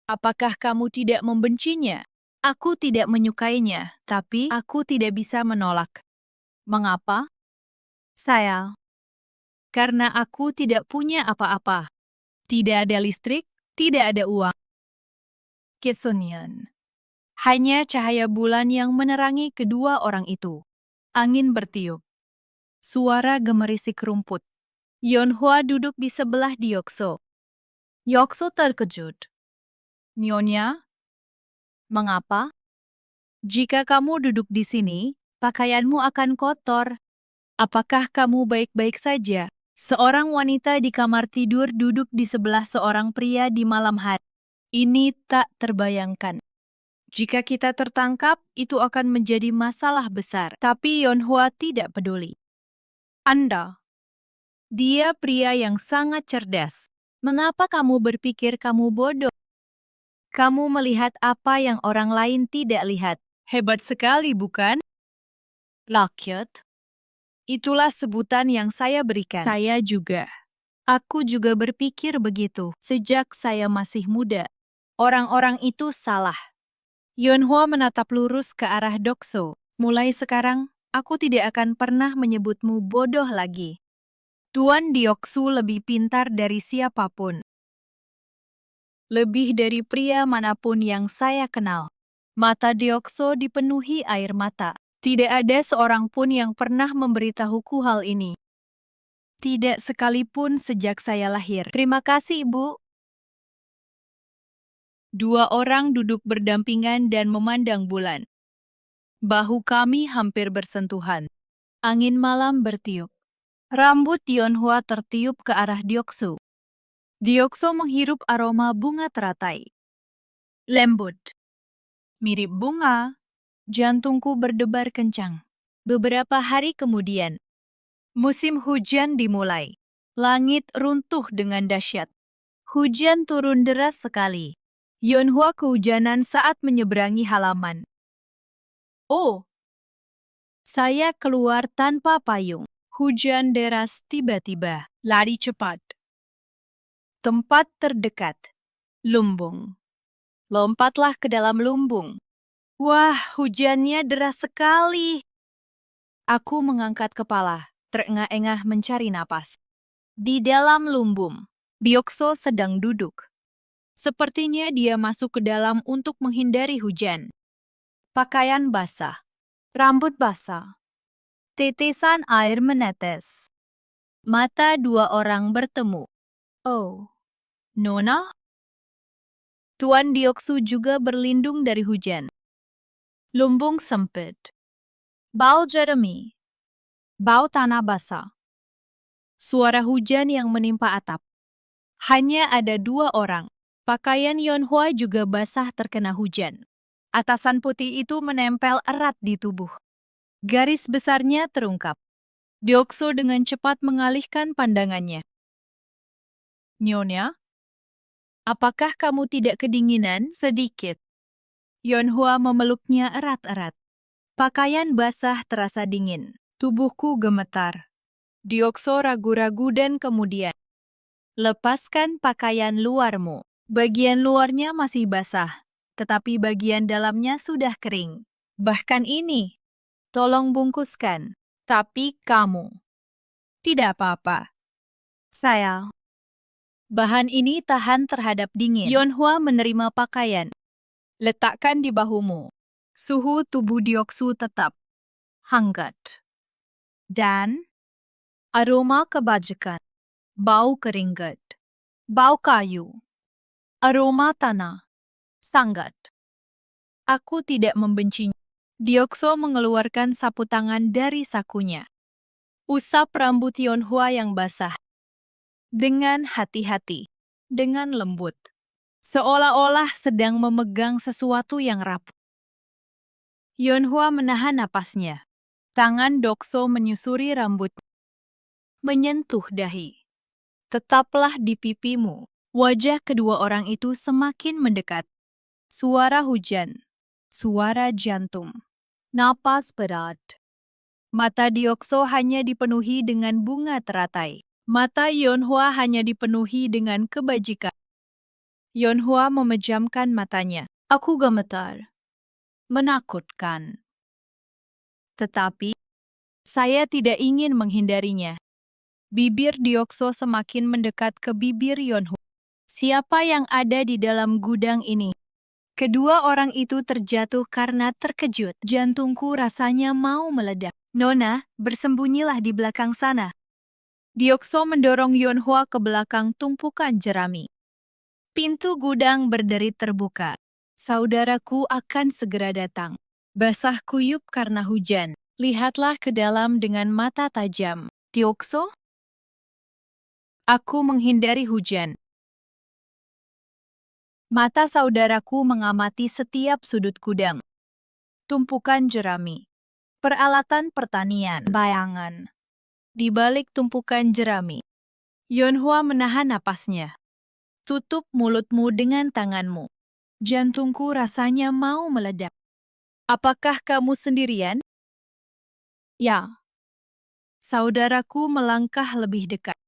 Apakah kamu tidak membencinya? Aku tidak menyukainya, tapi aku tidak bisa menolak. Mengapa? Saya. Karena aku tidak punya apa-apa. Tidak ada listrik, tidak ada uang. Kesunyian. Hanya cahaya bulan yang menerangi kedua orang itu. Angin bertiup. Suara gemerisik rumput. Yeonhwa duduk di sebelah Deokso. Yeokso terkejut. Nyonya, mengapa? Jika kamu duduk di sini, pakaianmu akan kotor. Apakah kamu baik-baik saja? Seorang wanita di kamar tidur duduk di sebelah seorang pria di malam hari. Ini tak terbayangkan. Jika kita tertangkap, itu akan menjadi masalah besar. Tapi Yeonhwa tidak peduli. Anda. Dia pria yang sangat cerdas. Mengapa kamu berpikir kamu bodoh? Kamu melihat apa yang orang lain tidak lihat. Hebat sekali, bukan? Rakyat. Itulah sebutan yang saya berikan. Saya juga. Aku juga berpikir begitu sejak saya masih muda. Orang-orang itu salah. Yeonhwa menatap lurus ke arah Dokso. Mulai sekarang, aku tidak akan pernah menyebutmu bodoh lagi. Tuan Deoksu lebih pintar dari siapapun. Lebih dari pria manapun yang saya kenal. Mata Deokso dipenuhi air mata. Tidak ada seorang pun yang pernah memberitahuku hal ini. Tidak sekalipun sejak saya lahir. Terima kasih, Ibu. Dua orang duduk berdampingan dan memandang bulan. Bahu kami hampir bersentuhan. Angin malam bertiup. Rambut Yeonhwa tertiup ke arah Deoksu. Deoksu menghirup aroma bunga teratai. Lembut. Mirip bunga. Jantungku berdebar kencang. Beberapa hari kemudian, musim hujan dimulai. Langit runtuh dengan dahsyat. Hujan turun deras sekali. Yeonhwa kehujanan saat menyeberangi halaman. Oh! Saya keluar tanpa payung. Hujan deras tiba-tiba. Lari cepat. Tempat terdekat. Lumbung. Lompatlah ke dalam lumbung. Wah, hujannya deras sekali. Aku mengangkat kepala, terengah-engah mencari napas. Di dalam lumbung, Deokso sedang duduk. Sepertinya dia masuk ke dalam untuk menghindari hujan. Pakaian basah, rambut basah, tetesan air menetes. Mata dua orang bertemu. Oh, Nona? Tuan Deoksu juga berlindung dari hujan. Lumbung sempit. Bau jerami. Bau tanah basah. Suara hujan yang menimpa atap. Hanya ada dua orang. Pakaian Yeonhwa juga basah terkena hujan. Atasan putih itu menempel erat di tubuh. Garis besarnya terungkap. Deokso dengan cepat mengalihkan pandangannya. Nyonya, apakah kamu tidak kedinginan? Sedikit. Yeonhwa memeluknya erat-erat. Pakaian basah terasa dingin. Tubuhku gemetar. Deokso ragu-ragu dan kemudian, lepaskan pakaian luarmu. Bagian luarnya masih basah, tetapi bagian dalamnya sudah kering. Bahkan ini, tolong bungkuskan. Tapi kamu, tidak apa-apa. Saya. Bahan ini tahan terhadap dingin. Yeonhwa menerima pakaian. Letakkan di bahumu. Suhu tubuh Deoksu tetap hangat. Dan aroma kebajikan. Bau keringat. Bau kayu. Aroma tanah. Sangat. Aku tidak membencinya. Deokso mengeluarkan sapu tangan dari sakunya. Usap rambut Yeonhwa yang basah. Dengan hati-hati. Dengan lembut. Seolah-olah sedang memegang sesuatu yang rapuh. Yeonhwa menahan napasnya. Tangan Deokso menyusuri rambut. Menyentuh dahi. Tetaplah di pipimu. Wajah kedua orang itu semakin mendekat. Suara hujan. Suara jantung. Napas berat. Mata Deokso hanya dipenuhi dengan bunga teratai. Mata Yeonhwa hanya dipenuhi dengan kebajikan. Yeonhwa memejamkan matanya. Aku gemetar. Menakutkan. Tetapi, saya tidak ingin menghindarinya. Bibir Deokso semakin mendekat ke bibir Yeonhwa. Siapa yang ada di dalam gudang ini? Kedua orang itu terjatuh karena terkejut. Jantungku rasanya mau meledak. Nona, bersembunyilah di belakang sana. Deokso mendorong Yeonhwa ke belakang tumpukan jerami. Pintu gudang berderit terbuka. Saudaraku akan segera datang. Basah kuyup karena hujan. Lihatlah ke dalam dengan mata tajam. Deokso? Aku menghindari hujan. Mata saudaraku mengamati setiap sudut gudang. Tumpukan jerami. Peralatan pertanian. Bayangan. Di balik tumpukan jerami. Yeonhwa menahan napasnya. Tutup mulutmu dengan tanganmu. Jantungku rasanya mau meledak. Apakah kamu sendirian? Ya. Saudaraku melangkah lebih dekat.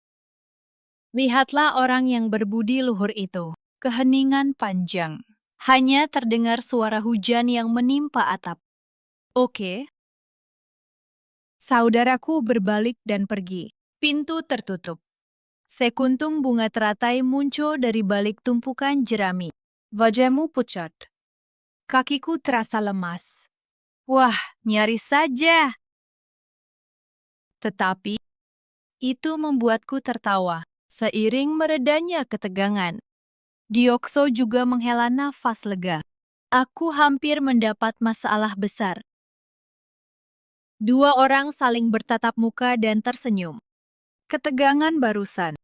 Lihatlah orang yang berbudi luhur itu. Keheningan panjang. Hanya terdengar suara hujan yang menimpa atap. Oke. Saudaraku berbalik dan pergi. Pintu tertutup. Sekuntum bunga teratai muncul dari balik tumpukan jerami. Wajahmu pucat. Kakiku terasa lemas. Wah, nyaris saja. Tetapi, itu membuatku tertawa. Seiring meredanya ketegangan, Deokso juga menghela nafas lega. Aku hampir mendapat masalah besar. Dua orang saling bertatap muka dan tersenyum. Ketegangan barusan.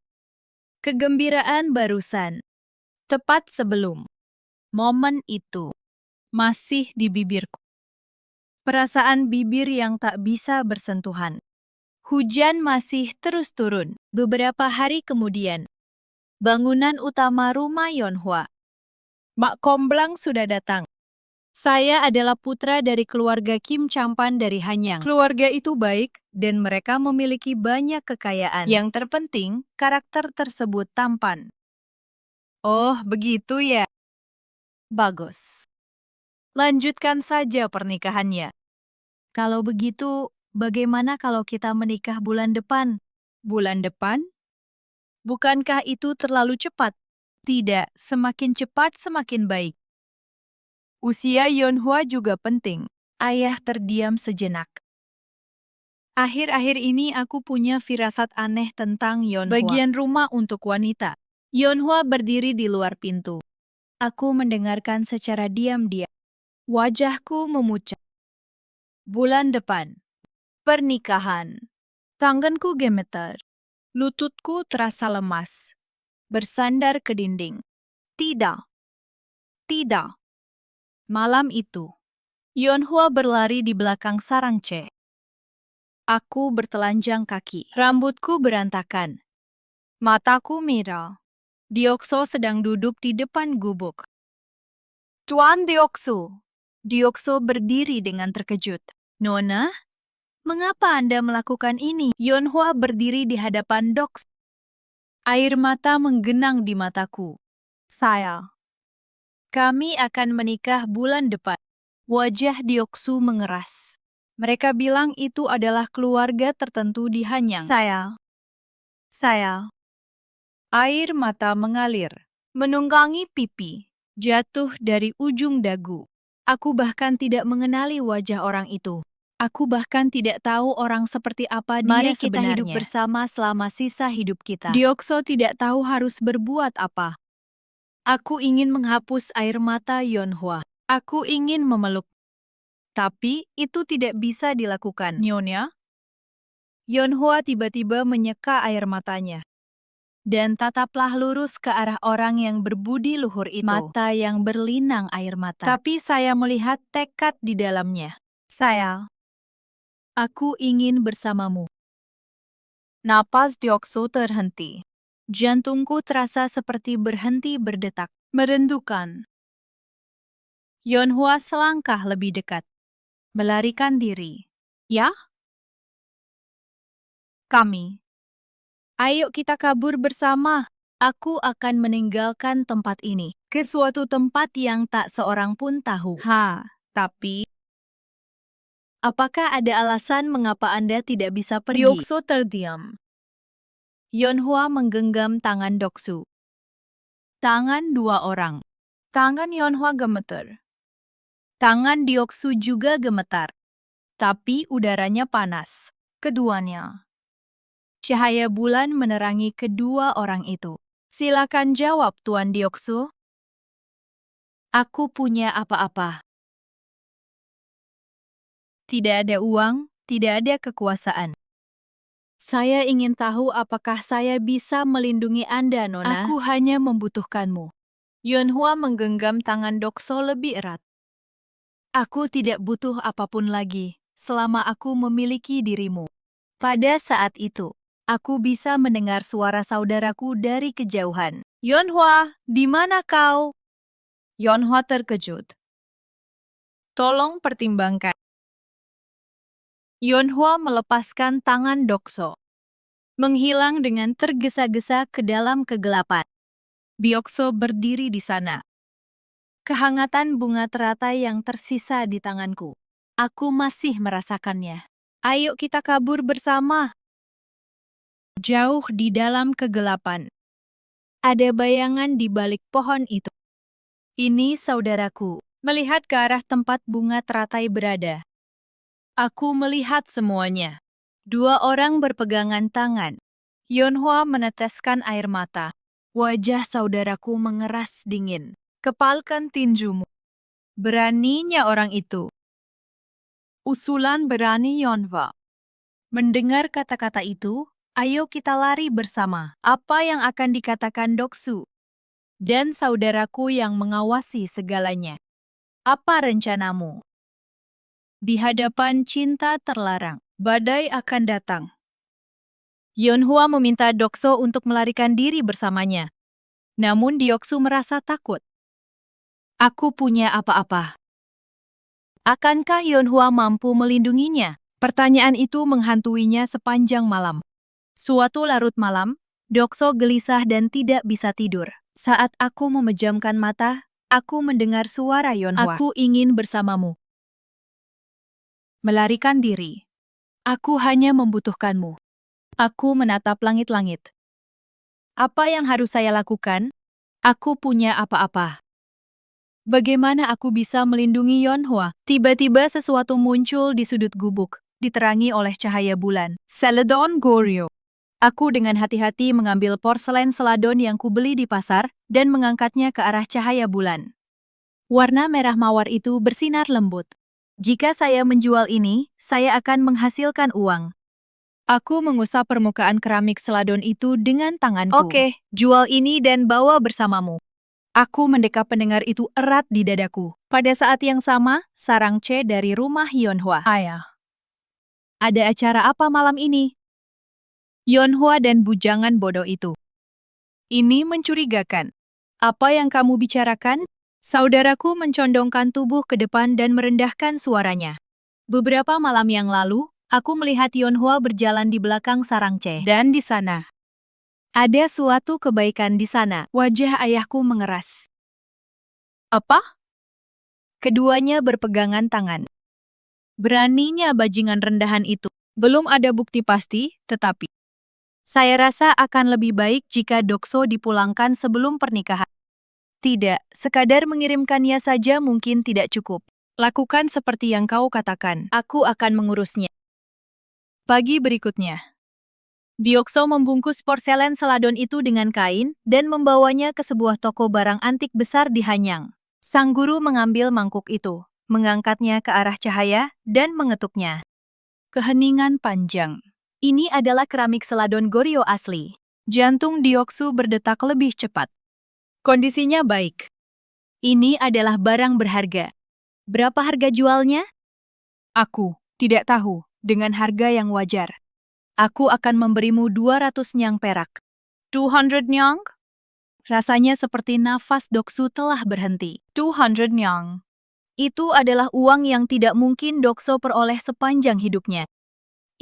Kegembiraan barusan. Tepat sebelum momen itu masih di bibirku. Perasaan bibir yang tak bisa bersentuhan. Hujan masih terus turun. Beberapa hari kemudian, bangunan utama rumah Yeonhwa. Mak Komblang sudah datang. Saya adalah putra dari keluarga Kim Champan dari Hanyang. Keluarga itu baik dan mereka memiliki banyak kekayaan. Yang terpenting, karakter tersebut tampan. Oh, begitu ya. Bagus. Lanjutkan saja pernikahannya. Kalau begitu, bagaimana kalau kita menikah bulan depan? Bulan depan? Bukankah itu terlalu cepat? Tidak, semakin cepat semakin baik. Usia Yeonhwa juga penting. Ayah terdiam sejenak. Akhir-akhir ini aku punya firasat aneh tentang Yeonhwa. Bagian rumah untuk wanita. Yeonhwa berdiri di luar pintu. Aku mendengarkan secara diam-diam. Wajahku memucat. Bulan depan. Pernikahan. Tanganku gemetar. Lututku terasa lemas. Bersandar ke dinding. Tidak. Tidak. Malam itu, Yeonhwa berlari di belakang sarang C. Aku bertelanjang kaki. Rambutku berantakan. Mataku merah. Deokso sedang duduk di depan gubuk. Tuan Deokso. Deokso berdiri dengan terkejut. Nona, mengapa Anda melakukan ini? Yeonhwa berdiri di hadapan Deokso. Air mata menggenang di mataku. Kami akan menikah bulan depan. Wajah Deoksu mengeras. Mereka bilang itu adalah keluarga tertentu di Hanyang. Saya. Air mata mengalir. Menunggangi pipi. Jatuh dari ujung dagu. Aku bahkan tidak mengenali wajah orang itu. Aku bahkan tidak tahu orang seperti apa dia Mari sebenarnya. kita hidup bersama selama sisa hidup kita. Deokso tidak tahu harus berbuat apa. Aku ingin menghapus air mata Yeonhwa. Aku ingin memeluk. Tapi itu tidak bisa dilakukan. Nyonya? Yeonhwa tiba-tiba menyeka air matanya. Dan tataplah lurus ke arah orang yang berbudi luhur itu. Mata yang berlinang air mata. Tapi saya melihat tekad di dalamnya. Aku ingin bersamamu. Napas Deokso terhenti. Jantungku terasa seperti berhenti berdetak. Merendukan. Yeonhwa selangkah lebih dekat. Melarikan diri. Ya? Kami. Ayo kita kabur bersama. Aku akan meninggalkan tempat ini ke suatu tempat yang tak seorang pun tahu. Tapi apakah ada alasan mengapa Anda tidak bisa pergi? Deoksu terdiam. Yeonhwa menggenggam tangan Doksu. Tangan dua orang. Tangan Yeonhwa gemeter. Tangan Deoksu juga gemetar. Tapi udaranya panas. Keduanya. Cahaya bulan menerangi kedua orang itu. Silakan jawab, Tuan Deoksu. Aku punya apa-apa. Tidak ada uang, tidak ada kekuasaan. Saya ingin tahu apakah saya bisa melindungi Anda, Nona. Aku hanya membutuhkanmu. Yeonhwa menggenggam tangan Dokso lebih erat. Aku tidak butuh apapun lagi, selama aku memiliki dirimu. Pada saat itu, aku bisa mendengar suara saudaraku dari kejauhan. Yeonhwa, di mana kau? Yeonhwa terkejut. Tolong pertimbangkan. Yeonhwa melepaskan tangan Dokso, menghilang dengan tergesa-gesa ke dalam kegelapan. Byokso berdiri di sana. Kehangatan bunga teratai yang tersisa di tanganku. Aku masih merasakannya. Ayo kita kabur bersama. Jauh di dalam kegelapan. Ada bayangan di balik pohon itu. Ini saudaraku, melihat ke arah tempat bunga teratai berada. Aku melihat semuanya. Dua orang berpegangan tangan. Yeonhwa meneteskan air mata. Wajah saudaraku mengeras dingin. Kepalkan tinjumu. Beraninya orang itu. Usulan berani Yeonhwa. Mendengar kata-kata itu, ayo kita lari bersama. Apa yang akan dikatakan Doksu dan saudaraku yang mengawasi segalanya? Apa rencanamu? Di hadapan cinta terlarang, badai akan datang. Yeonhwa meminta Dokso untuk melarikan diri bersamanya. Namun Deoksu merasa takut. Aku punya apa-apa. Akankah Yeonhwa mampu melindunginya? Pertanyaan itu menghantuinya sepanjang malam. Suatu larut malam, Dokso gelisah dan tidak bisa tidur. Saat aku memejamkan mata, aku mendengar suara Yeonhwa. Aku ingin bersamamu. Melarikan diri. Aku hanya membutuhkanmu. Aku menatap langit-langit. Apa yang harus saya lakukan? Aku punya apa-apa. Bagaimana aku bisa melindungi Yeonhwa? Tiba-tiba sesuatu muncul di sudut gubuk, diterangi oleh cahaya bulan. Celadon Goryeo. Aku dengan hati-hati mengambil porselen seladon yang kubeli di pasar dan mengangkatnya ke arah cahaya bulan. Warna merah mawar itu bersinar lembut. Jika saya menjual ini, saya akan menghasilkan uang. Aku mengusap permukaan keramik seladon itu dengan tanganku. Oke, jual ini dan bawa bersamamu. Aku mendekap pendengar itu erat di dadaku. Pada saat yang sama, Sarang C dari rumah Yeonhwa. Ayah. Ada acara apa malam ini? Yeonhwa dan bujangan bodoh itu. Ini mencurigakan. Apa yang kamu bicarakan? Saudaraku mencondongkan tubuh ke depan dan merendahkan suaranya. Beberapa malam yang lalu, aku melihat Yeonhwa berjalan di belakang Sarang C. Dan di sana, ada suatu kebaikan di sana. Wajah ayahku mengeras. Apa? Keduanya berpegangan tangan. Beraninya bajingan rendahan itu. Belum ada bukti pasti, tetapi saya rasa akan lebih baik jika Dokso dipulangkan sebelum pernikahan. Tidak, sekadar mengirimkannya saja mungkin tidak cukup. Lakukan seperti yang kau katakan. Aku akan mengurusnya. Pagi berikutnya, Byokso membungkus porselen seladon itu dengan kain dan membawanya ke sebuah toko barang antik besar di Hanyang. Sang guru mengambil mangkuk itu, mengangkatnya ke arah cahaya, dan mengetuknya. Keheningan panjang. Ini adalah keramik seladon Goryeo asli. Jantung Deoksu berdetak lebih cepat. Kondisinya baik. Ini adalah barang berharga. Berapa harga jualnya? Aku tidak tahu, dengan harga yang wajar. Aku akan memberimu 200 nyang perak. 200 nyang? Rasanya seperti nafas Doksu telah berhenti. 200 nyang. Itu adalah uang yang tidak mungkin Dokso peroleh sepanjang hidupnya.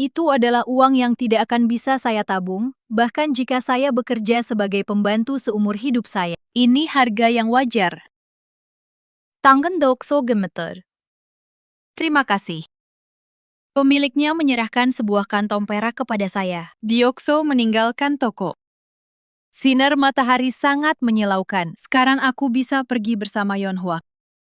Itu adalah uang yang tidak akan bisa saya tabung, bahkan jika saya bekerja sebagai pembantu seumur hidup saya. Ini harga yang wajar. Tangan Dokso gemeter. Terima kasih. Pemiliknya menyerahkan sebuah kantong perak kepada saya. Diokso meninggalkan toko. Sinar matahari sangat menyilaukan. Sekarang aku bisa pergi bersama Yonhwa.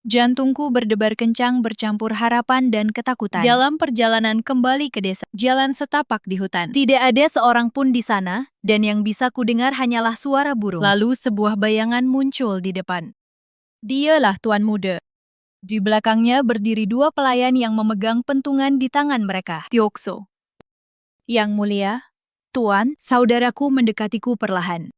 Jantungku berdebar kencang bercampur harapan dan ketakutan. Dalam perjalanan kembali ke desa, jalan setapak di hutan. Tidak ada seorang pun di sana, dan yang bisa kudengar hanyalah suara burung. Lalu sebuah bayangan muncul di depan. Dialah tuan muda. Di belakangnya berdiri dua pelayan yang memegang pentungan di tangan mereka. Diokso. Yang mulia, tuan, saudaraku mendekatiku perlahan.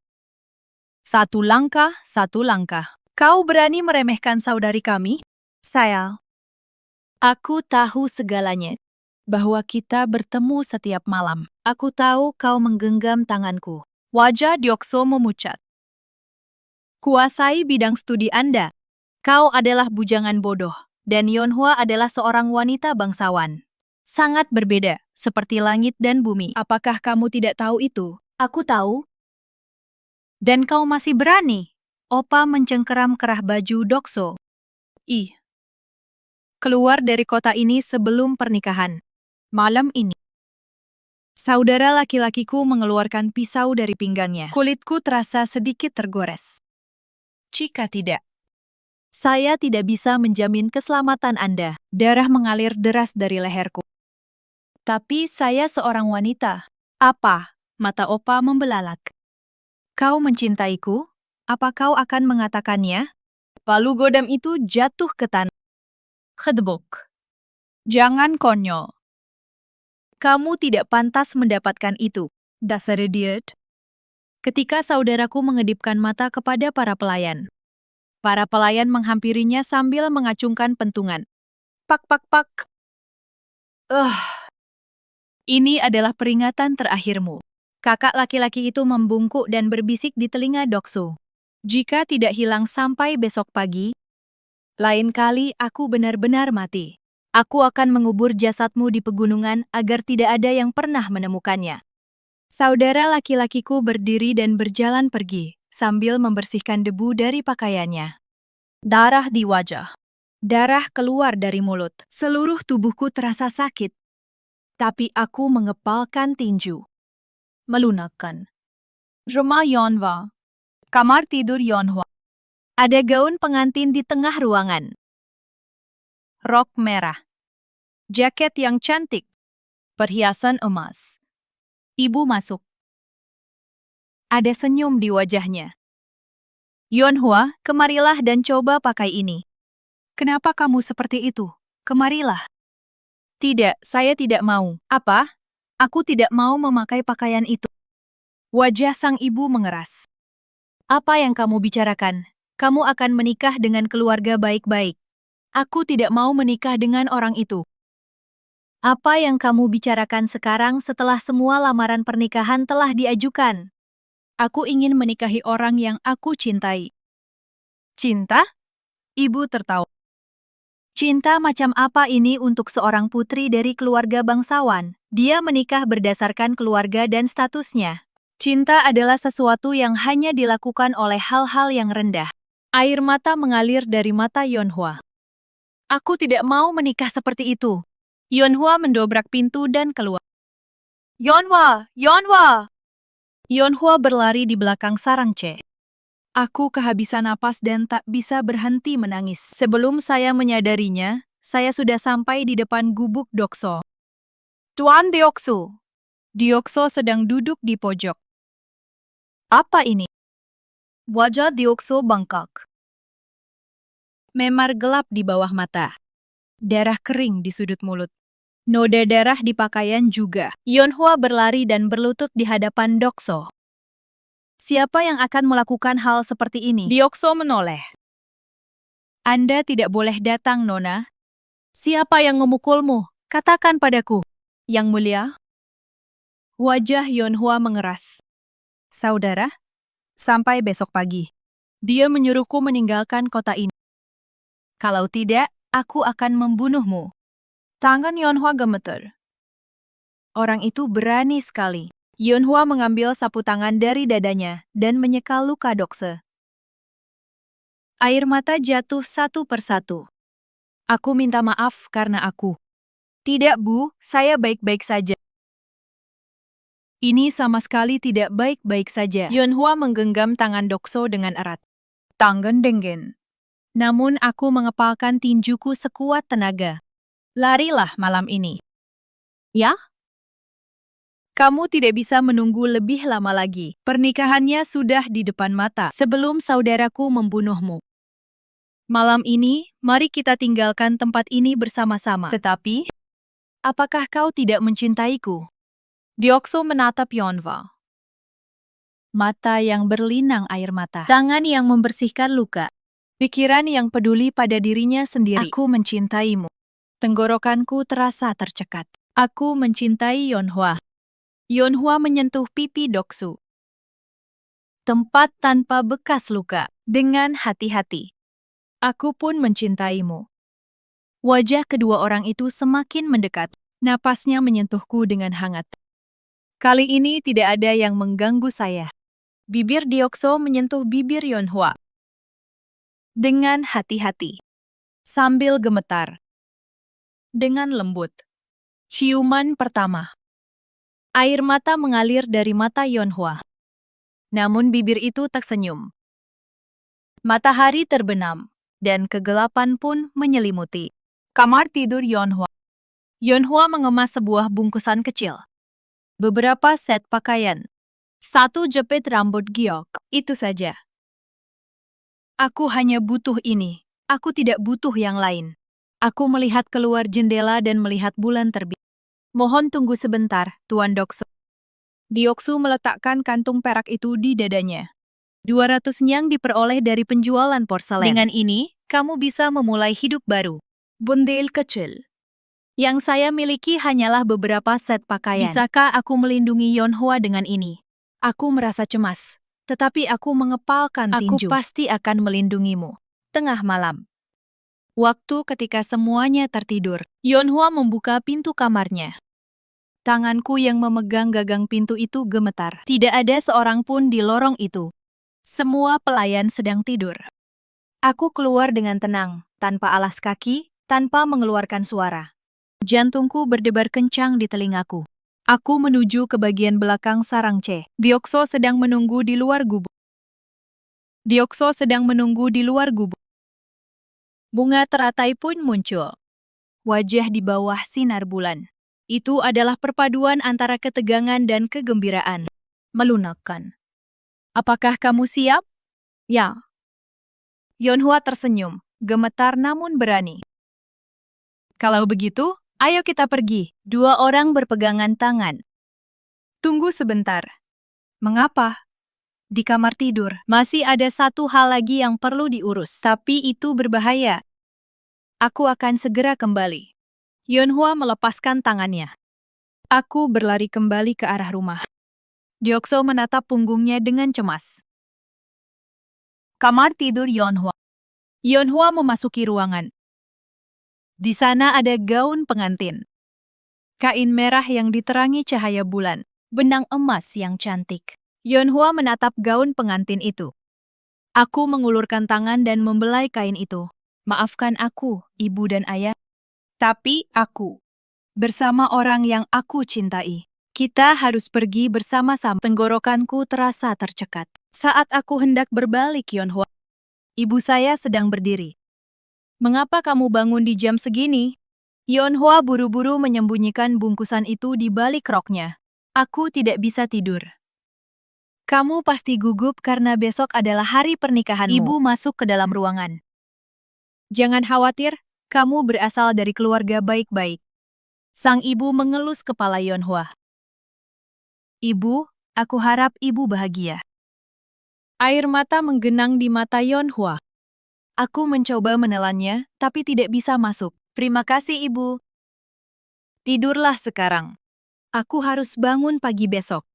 Satu langkah, satu langkah. Kau berani meremehkan saudari kami? Saya. Aku tahu segalanya. Bahwa kita bertemu setiap malam. Aku tahu kau menggenggam tanganku. Wajah Diokso memucat. Kuasai bidang studi Anda. Kau adalah bujangan bodoh, dan Yonhwa adalah seorang wanita bangsawan. Sangat berbeda, seperti langit dan bumi. Apakah kamu tidak tahu itu? Aku tahu. Dan kau masih berani? Opa mencengkeram kerah baju Dokso. Keluar dari kota ini sebelum pernikahan. Malam ini. Saudara laki-lakiku mengeluarkan pisau dari pinggangnya. Kulitku terasa sedikit tergores. Jika tidak, saya tidak bisa menjamin keselamatan Anda. Darah mengalir deras dari leherku. Tapi saya seorang wanita. Apa? Mata Opa membelalak. Kau mencintaiku? Apa kau akan mengatakannya? Palu godam itu jatuh ke tanah. Kedebok. Jangan konyol. Kamu tidak pantas mendapatkan itu. Dasar idiot. Ketika saudaraku mengedipkan mata kepada para pelayan. Para pelayan menghampirinya sambil mengacungkan pentungan. Pak, pak, pak. Ini adalah peringatan terakhirmu. Kakak laki-laki itu membungkuk dan berbisik di telinga Dokso. Jika tidak hilang sampai besok pagi, lain kali aku benar-benar mati. Aku akan mengubur jasadmu di pegunungan agar tidak ada yang pernah menemukannya. Saudara laki-lakiku berdiri dan berjalan pergi, sambil membersihkan debu dari pakaiannya. Darah di wajah. Darah keluar dari mulut. Seluruh tubuhku terasa sakit. Tapi aku mengepalkan tinju. Melunakkan. Rumah Yonhwa. Kamar tidur Yonhwa. Ada gaun pengantin di tengah ruangan. Rok merah. Jaket yang cantik. Perhiasan emas. Ibu masuk. Ada senyum di wajahnya. Yonhwa, kemarilah dan coba pakai ini. Kenapa kamu seperti itu? Kemarilah. Tidak, saya tidak mau. Apa? Aku tidak mau memakai pakaian itu. Wajah sang ibu mengeras. Apa yang kamu bicarakan? Kamu akan menikah dengan keluarga baik-baik. Aku tidak mau menikah dengan orang itu. Apa yang kamu bicarakan sekarang setelah semua lamaran pernikahan telah diajukan? Aku ingin menikahi orang yang aku cintai. Cinta? Ibu tertawa. Cinta macam apa ini untuk seorang putri dari keluarga bangsawan? Dia menikah berdasarkan keluarga dan statusnya. Cinta adalah sesuatu yang hanya dilakukan oleh hal-hal yang rendah. Air mata mengalir dari mata Yonhwa. Aku tidak mau menikah seperti itu. Yonhwa mendobrak pintu dan keluar. Yonhwa! Yonhwa! Yonhwa berlari di belakang sarang C. Aku kehabisan napas dan tak bisa berhenti menangis. Sebelum saya menyadarinya, saya sudah sampai di depan gubuk Dokso. Tuan Diokso! Diokso sedang duduk di pojok. Apa ini? Wajah Diokso bengkak. Memar gelap di bawah mata. Darah kering di sudut mulut. Noda darah di pakaian juga. Yonhwa berlari dan berlutut di hadapan Dokso. Siapa yang akan melakukan hal seperti ini? Diokso menoleh. Anda tidak boleh datang, Nona. Siapa yang memukulmu? Katakan padaku. Yang mulia. Wajah Yonhwa mengeras. Saudara, sampai besok pagi. Dia menyuruhku meninggalkan kota ini. Kalau tidak, aku akan membunuhmu. Tangan Yonhwa gemeter. Orang itu berani sekali. Yeonhwa mengambil sapu tangan dari dadanya dan menyeka luka Dokse. Air mata jatuh satu persatu. Aku minta maaf karena aku. Tidak, Bu, saya baik-baik saja. Ini sama sekali tidak baik-baik saja. Yeonhwa menggenggam tangan Dokso dengan erat. Tangan dingin. Namun aku mengepalkan tinjuku sekuat tenaga. Larilah malam ini. Ya? Kamu tidak bisa menunggu lebih lama lagi. Pernikahannya sudah di depan mata sebelum saudaraku membunuhmu. Malam ini, mari kita tinggalkan tempat ini bersama-sama. Tetapi, apakah kau tidak mencintaiku? Deokso menatap Yeonhwa. Mata yang berlinang air mata. Tangan yang membersihkan luka. Pikiran yang peduli pada dirinya sendiri. Aku mencintaimu. Tenggorokanku terasa tercekat. Aku mencintai Yeonhwa. Yeonhwa menyentuh pipi Doksu. Tempat tanpa bekas luka. Dengan hati-hati. Aku pun mencintaimu. Wajah kedua orang itu semakin mendekat. Napasnya menyentuhku dengan hangat. Kali ini tidak ada yang mengganggu saya. Bibir Deokso menyentuh bibir Yeonhwa. Dengan hati-hati. Sambil gemetar. Dengan lembut. Ciuman pertama. Air mata mengalir dari mata Yeonhwa. Namun bibir itu tersenyum. Matahari terbenam, dan kegelapan pun menyelimuti kamar tidur Yeonhwa. Yeonhwa mengemas sebuah bungkusan kecil. Beberapa set pakaian. Satu jepit rambut giok. Itu saja. Aku hanya butuh ini. Aku tidak butuh yang lain. Aku melihat keluar jendela dan melihat bulan terbit. Mohon tunggu sebentar, Tuan Doksu. Deoksu meletakkan kantung perak itu di dadanya. 200 nyang diperoleh dari penjualan porselen. Dengan ini, kamu bisa memulai hidup baru. Bundel kecil. Yang saya miliki hanyalah beberapa set pakaian. Bisakah aku melindungi Yeonhwa dengan ini? Aku merasa cemas. Tetapi aku mengepalkan tinju. Aku pasti akan melindungimu. Tengah malam. Waktu ketika semuanya tertidur, Yeonhwa membuka pintu kamarnya. Tanganku yang memegang gagang pintu itu gemetar. Tidak ada seorang pun di lorong itu. Semua pelayan sedang tidur. Aku keluar dengan tenang, tanpa alas kaki, tanpa mengeluarkan suara. Jantungku berdebar kencang di telingaku. Aku menuju ke bagian belakang sarang C. Deokso sedang menunggu di luar gubuk. Bunga teratai pun muncul. Wajah di bawah sinar bulan. Itu adalah perpaduan antara ketegangan dan kegembiraan. Melunakkan. Apakah kamu siap? Ya. Yeonhwa tersenyum, gemetar namun berani. Kalau begitu, ayo kita pergi. Dua orang berpegangan tangan. Tunggu sebentar. Mengapa? Di kamar tidur, masih ada satu hal lagi yang perlu diurus. Tapi itu berbahaya. Aku akan segera kembali. Yeonhwa melepaskan tangannya. Aku berlari kembali ke arah rumah. Deokso menatap punggungnya dengan cemas. Kamar tidur Yeonhwa. Yeonhwa memasuki ruangan. Di sana ada gaun pengantin. Kain merah yang diterangi cahaya bulan. Benang emas yang cantik. Yeonhwa menatap gaun pengantin itu. Aku mengulurkan tangan dan membelai kain itu. Maafkan aku, ibu dan ayah. Tapi aku, bersama orang yang aku cintai. Kita harus pergi bersama-sama. Tenggorokanku terasa tercekat. Saat aku hendak berbalik Yeonhwa, ibu saya sedang berdiri. Mengapa kamu bangun di jam segini? Yeonhwa buru-buru menyembunyikan bungkusan itu di balik roknya. Aku tidak bisa tidur. Kamu pasti gugup karena besok adalah hari pernikahanmu. Ibu masuk ke dalam ruangan. Jangan khawatir, kamu berasal dari keluarga baik-baik. Sang ibu mengelus kepala Yeonhwa. Ibu, aku harap ibu bahagia. Air mata menggenang di mata Yeonhwa. Aku mencoba menelannya, tapi tidak bisa masuk. Terima kasih, Ibu. Tidurlah sekarang. Aku harus bangun pagi besok.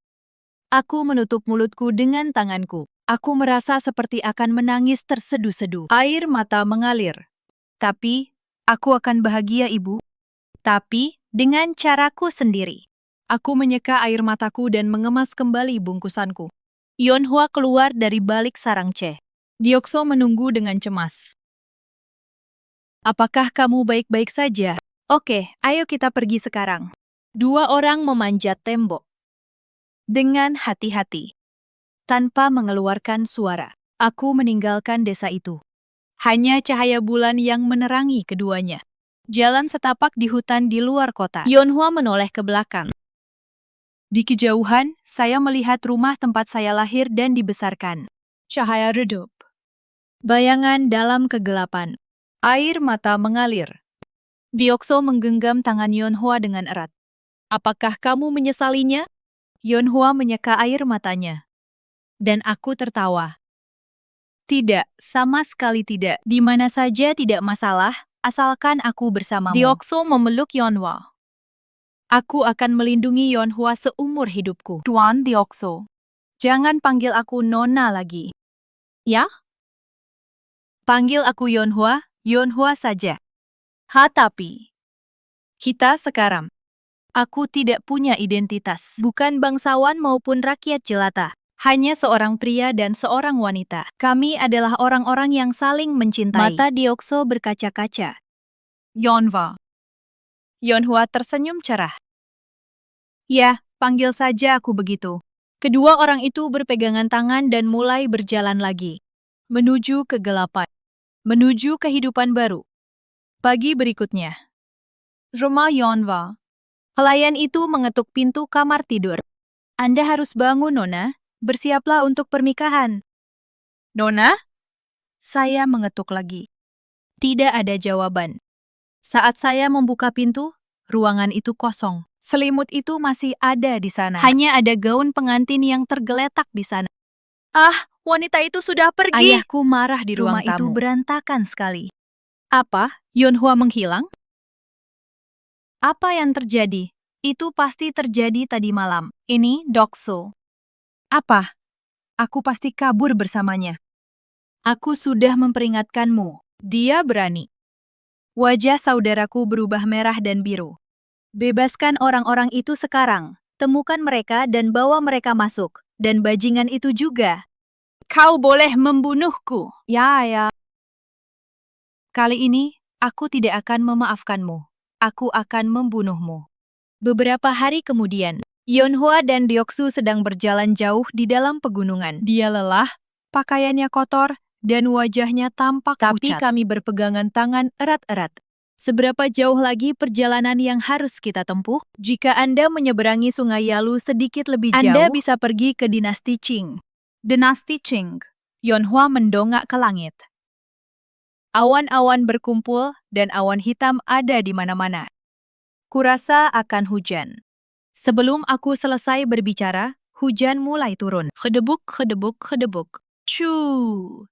Aku menutup mulutku dengan tanganku. Aku merasa seperti akan menangis terseduh-seduh. Air mata mengalir. Tapi, aku akan bahagia, Ibu. Tapi, dengan caraku sendiri. Aku menyeka air mataku dan mengemas kembali bungkusanku. Yeonhwa keluar dari balik sarang C. Deokso menunggu dengan cemas. Apakah kamu baik-baik saja? Oke, ayo kita pergi sekarang. Dua orang memanjat tembok. Dengan hati-hati. Tanpa mengeluarkan suara, aku meninggalkan desa itu. Hanya cahaya bulan yang menerangi keduanya. Jalan setapak di hutan di luar kota. Yeonhwa menoleh ke belakang. Di kejauhan, saya melihat rumah tempat saya lahir dan dibesarkan. Cahaya redup. Bayangan dalam kegelapan. Air mata mengalir. Deokso menggenggam tangan Yeonhwa dengan erat. Apakah kamu menyesalinya? Yeonhwa menyeka air matanya. Dan aku tertawa. Tidak, sama sekali tidak. Di mana saja tidak masalah, asalkan aku bersamamu. Deokso memeluk Yeonhwa. Aku akan melindungi Yeonhwa seumur hidupku. Tuan Deokso. Jangan panggil aku Nona lagi. Ya? Panggil aku Yeonhwa, Yeonhwa saja. Tapi kita sekarang. Aku tidak punya identitas. Bukan bangsawan maupun rakyat jelata. Hanya seorang pria dan seorang wanita. Kami adalah orang-orang yang saling mencintai. Mata Deokso berkaca-kaca. Yeonhwa. Yeonhwa tersenyum cerah. Ya, panggil saja aku begitu. Kedua orang itu berpegangan tangan dan mulai berjalan lagi. Menuju kegelapan. Menuju kehidupan baru. Pagi berikutnya. Rumah Yeonhwa. Pelayan itu mengetuk pintu kamar tidur. Anda harus bangun, Nona. Bersiaplah untuk pernikahan. Nona? Saya mengetuk lagi. Tidak ada jawaban. Saat saya membuka pintu, ruangan itu kosong. Selimut itu masih ada di sana. Hanya ada gaun pengantin yang tergeletak di sana. Ah, wanita itu sudah pergi. Ayahku marah di ruang tamu. Rumah itu berantakan sekali. Apa? Yeonhwa menghilang? Apa yang terjadi? Itu pasti terjadi tadi malam. Ini Deokso. Apa? Aku pasti kabur bersamanya. Aku sudah memperingatkanmu. Dia berani. Wajah saudaraku berubah merah dan biru. Bebaskan orang-orang itu sekarang. Temukan mereka dan bawa mereka masuk. Dan bajingan itu juga. Kau boleh membunuhku. Ya. Kali ini, aku tidak akan memaafkanmu. Aku akan membunuhmu. Beberapa hari kemudian, Yeonhwa dan Deoksu sedang berjalan jauh di dalam pegunungan. Dia lelah, pakaiannya kotor, dan wajahnya tampak pucat. Tapi kami berpegangan tangan erat-erat. Seberapa jauh lagi perjalanan yang harus kita tempuh? Jika Anda menyeberangi Sungai Yalu sedikit lebih jauh, Anda bisa pergi ke dinasti Qing. Dinasti Qing. Yeonhwa mendongak ke langit. Awan-awan berkumpul dan awan hitam ada di mana-mana. Kurasa akan hujan. Sebelum aku selesai berbicara, hujan mulai turun. Kedebuk, kedebuk, kedebuk. Shoo!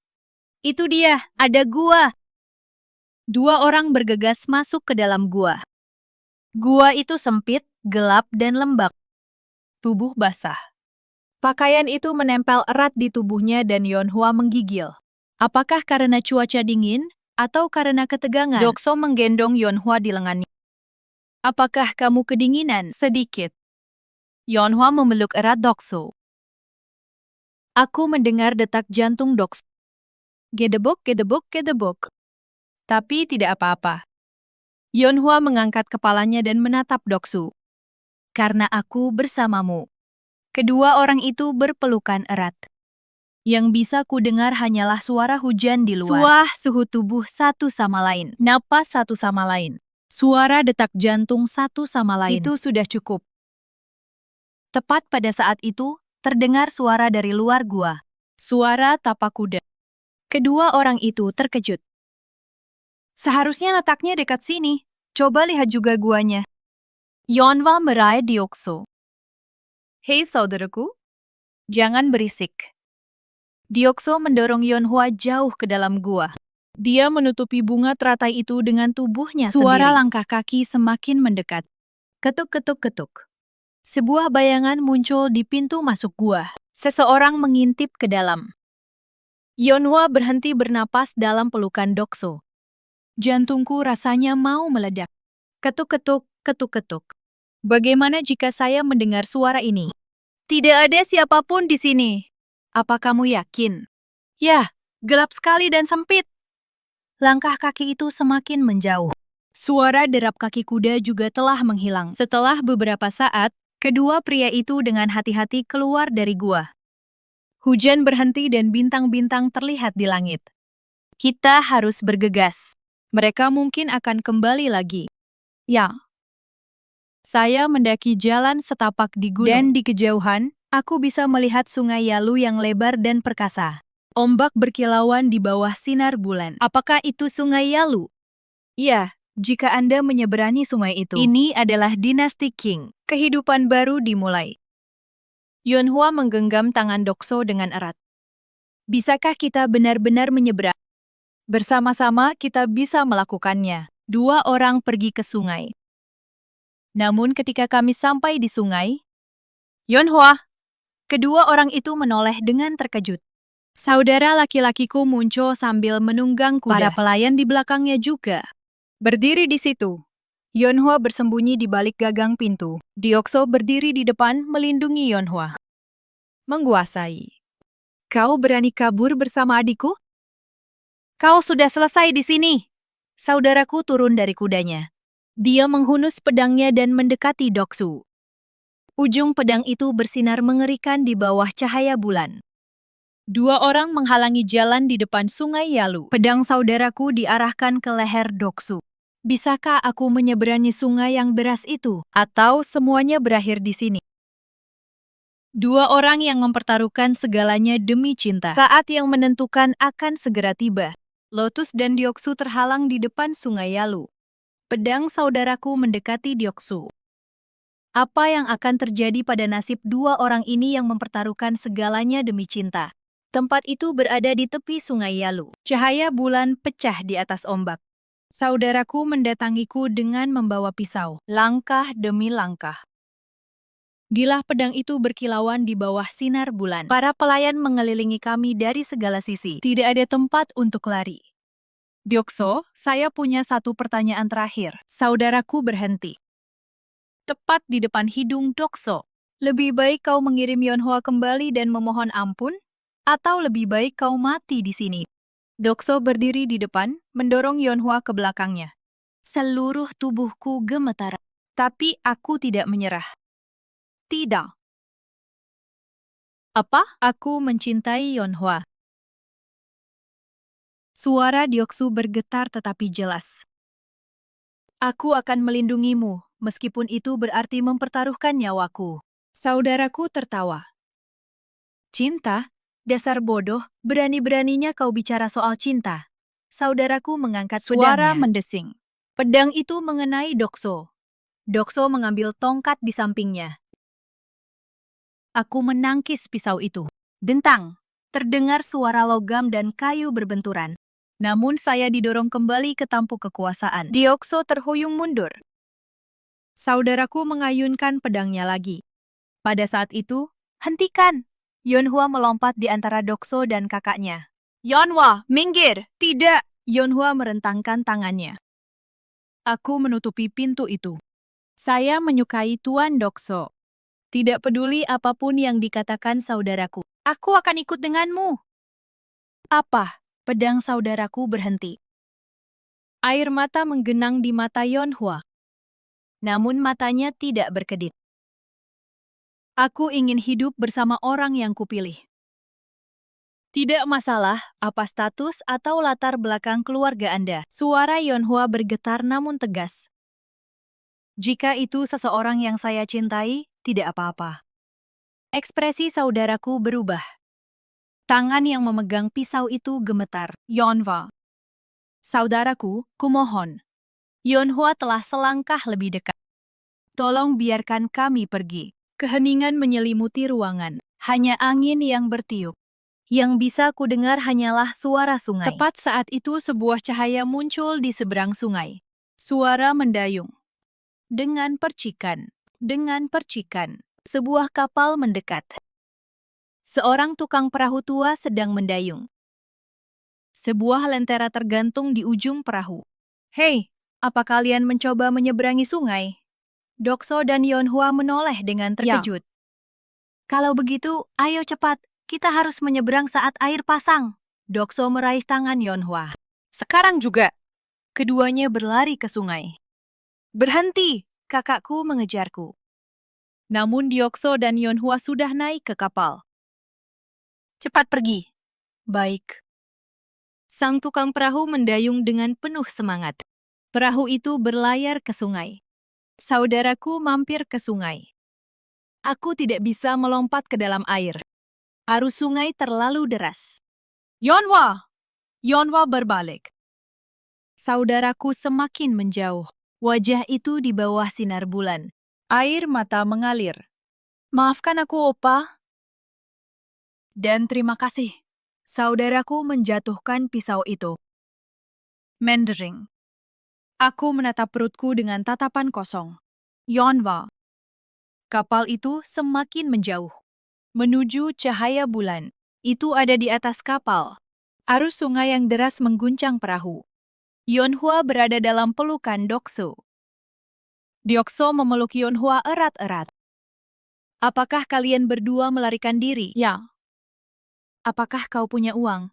Itu dia, ada gua. Dua orang bergegas masuk ke dalam gua. Gua itu sempit, gelap, dan lembab. Tubuh basah. Pakaian itu menempel erat di tubuhnya dan Yeonhwa menggigil. Apakah karena cuaca dingin atau karena ketegangan? Deokso menggendong Yeonhwa di lengannya. Apakah kamu kedinginan? Sedikit. Yeonhwa memeluk erat Deokso. Aku mendengar detak jantung Deokso. Gedebuk, gedebuk, gedebuk. Tapi tidak apa-apa. Yeonhwa mengangkat kepalanya dan menatap Deoksu. Karena aku bersamamu. Kedua orang itu berpelukan erat. Yang bisa kudengar hanyalah suara hujan di luar. Suah suhu tubuh satu sama lain. Napas satu sama lain. Suara detak jantung satu sama lain. Itu sudah cukup. Tepat pada saat itu, terdengar suara dari luar gua. Suara tapak kuda. Kedua orang itu terkejut. Seharusnya letaknya dekat sini. Coba lihat juga guanya. Yeonhwa meraih Deokso. Hei saudaraku, jangan berisik. Deokso mendorong Yeonhwa jauh ke dalam gua. Dia menutupi bunga teratai itu dengan tubuhnya sendiri. Suara langkah kaki semakin mendekat. Ketuk-ketuk-ketuk. Sebuah bayangan muncul di pintu masuk gua. Seseorang mengintip ke dalam. Yeonhwa berhenti bernapas dalam pelukan Deokso. Jantungku rasanya mau meledak. Ketuk-ketuk, ketuk-ketuk. Bagaimana jika saya mendengar suara ini? Tidak ada siapapun di sini. Apa kamu yakin? Ya, gelap sekali dan sempit. Langkah kaki itu semakin menjauh. Suara derap kaki kuda juga telah menghilang. Setelah beberapa saat, kedua pria itu dengan hati-hati keluar dari gua. Hujan berhenti dan bintang-bintang terlihat di langit. Kita harus bergegas. Mereka mungkin akan kembali lagi. Ya. Saya mendaki jalan setapak di gunung. Dan di kejauhan, aku bisa melihat sungai Yalu yang lebar dan perkasa. Ombak berkilauan di bawah sinar bulan. Apakah itu sungai Yalu? Ya, jika Anda menyeberangi sungai itu. Ini adalah dinasti Qing. Kehidupan baru dimulai. Yonhua menggenggam tangan Dokso dengan erat. Bisakah kita benar-benar menyeberang? Bersama-sama kita bisa melakukannya. Dua orang pergi ke sungai. Namun ketika kami sampai di sungai, Yonhua, kedua orang itu menoleh dengan terkejut. Saudara laki-lakiku muncul sambil menunggang kuda. Para pelayan di belakangnya juga. Berdiri di situ. Yonhua bersembunyi di balik gagang pintu. Diokso berdiri di depan melindungi Yonhua. Menguasai. Kau berani kabur bersama adikku? Kau sudah selesai di sini. Saudaraku turun dari kudanya. Dia menghunus pedangnya dan mendekati Doksu. Ujung pedang itu bersinar mengerikan di bawah cahaya bulan. Dua orang menghalangi jalan di depan sungai Yalu. Pedang saudaraku diarahkan ke leher Doksu. Bisakah aku menyeberangi sungai yang deras itu? Atau semuanya berakhir di sini? Dua orang yang mempertaruhkan segalanya demi cinta. Saat yang menentukan akan segera tiba. Lotus dan Dioksu terhalang di depan sungai Yalu. Pedang saudaraku mendekati Dioksu. Apa yang akan terjadi pada nasib dua orang ini yang mempertaruhkan segalanya demi cinta? Tempat itu berada di tepi sungai Yalu. Cahaya bulan pecah di atas ombak. Saudaraku mendatangiku dengan membawa pisau, langkah demi langkah. Gilah pedang itu berkilauan di bawah sinar bulan. Para pelayan mengelilingi kami dari segala sisi. Tidak ada tempat untuk lari. Diokso, saya punya satu pertanyaan terakhir. Saudaraku berhenti. Tepat di depan hidung Dokso. Lebih baik kau mengirim Yonhua kembali dan memohon ampun? Atau lebih baik kau mati di sini? Dokso berdiri di depan, mendorong Yonhua ke belakangnya. Seluruh tubuhku gemetar. Tapi aku tidak menyerah. Tidak. Apa? Aku mencintai Yonhua. Suara Dioksu bergetar tetapi jelas. Aku akan melindungimu, meskipun itu berarti mempertaruhkan nyawaku. Saudaraku tertawa. Cinta? Dasar bodoh, berani-beraninya kau bicara soal cinta. Saudaraku mengangkat pedangnya. Suara mendesing. Pedang itu mengenai Dokso. Dokso mengambil tongkat di sampingnya. Aku menangkis pisau itu. Dentang. Terdengar suara logam dan kayu berbenturan. Namun saya didorong kembali ke tampuk kekuasaan. Diokso terhuyung mundur. Saudaraku mengayunkan pedangnya lagi. Pada saat itu, hentikan! Yonhua melompat di antara Dokso dan kakaknya. Yonhua, minggir! Tidak! Yonhua merentangkan tangannya. Aku menutupi pintu itu. Saya menyukai Tuan Dokso. Tidak peduli apapun yang dikatakan saudaraku. Aku akan ikut denganmu. Apa? Pedang saudaraku berhenti. Air mata menggenang di mata Yonhua. Namun matanya tidak berkedip. Aku ingin hidup bersama orang yang kupilih. Tidak masalah apa status atau latar belakang keluarga Anda. Suara Yonhua bergetar namun tegas. Jika itu seseorang yang saya cintai, tidak apa-apa. Ekspresi saudaraku berubah. Tangan yang memegang pisau itu gemetar. Yonhua. Saudaraku, kumohon. Yonhua telah selangkah lebih dekat. Tolong biarkan kami pergi. Keheningan menyelimuti ruangan. Hanya angin yang bertiup. Yang bisa kudengar hanyalah suara sungai. Tepat saat itu sebuah cahaya muncul di seberang sungai. Suara mendayung. Dengan percikan, sebuah kapal mendekat. Seorang tukang perahu tua sedang mendayung. Sebuah lentera tergantung di ujung perahu. Hei, apa kalian mencoba menyeberangi sungai? Dokso dan Yeonhwa menoleh dengan terkejut. Kalau begitu, ayo cepat. Kita harus menyeberang saat air pasang. Dokso meraih tangan Yeonhwa. Sekarang juga. Keduanya berlari ke sungai. Berhenti, kakakku mengejarku. Namun Deokso dan Yeonhwa sudah naik ke kapal. Cepat pergi. Baik. Sang tukang perahu mendayung dengan penuh semangat. Perahu itu berlayar ke sungai. Saudaraku mampir ke sungai. Aku tidak bisa melompat ke dalam air. Arus sungai terlalu deras. Yeonhwa! Yeonhwa berbalik. Saudaraku semakin menjauh. Wajah itu di bawah sinar bulan. Air mata mengalir. Maafkan aku, Opa. Dan terima kasih. Saudaraku menjatuhkan pisau itu. Mendering. Aku menatap perutku dengan tatapan kosong. Yeonhwa. Kapal itu semakin menjauh. Menuju cahaya bulan. Itu ada di atas kapal. Arus sungai yang deras mengguncang perahu. Yeonhwa berada dalam pelukan Dokso. Deokso memeluk Yeonhwa erat-erat. Apakah kalian berdua melarikan diri? Ya. Apakah kau punya uang?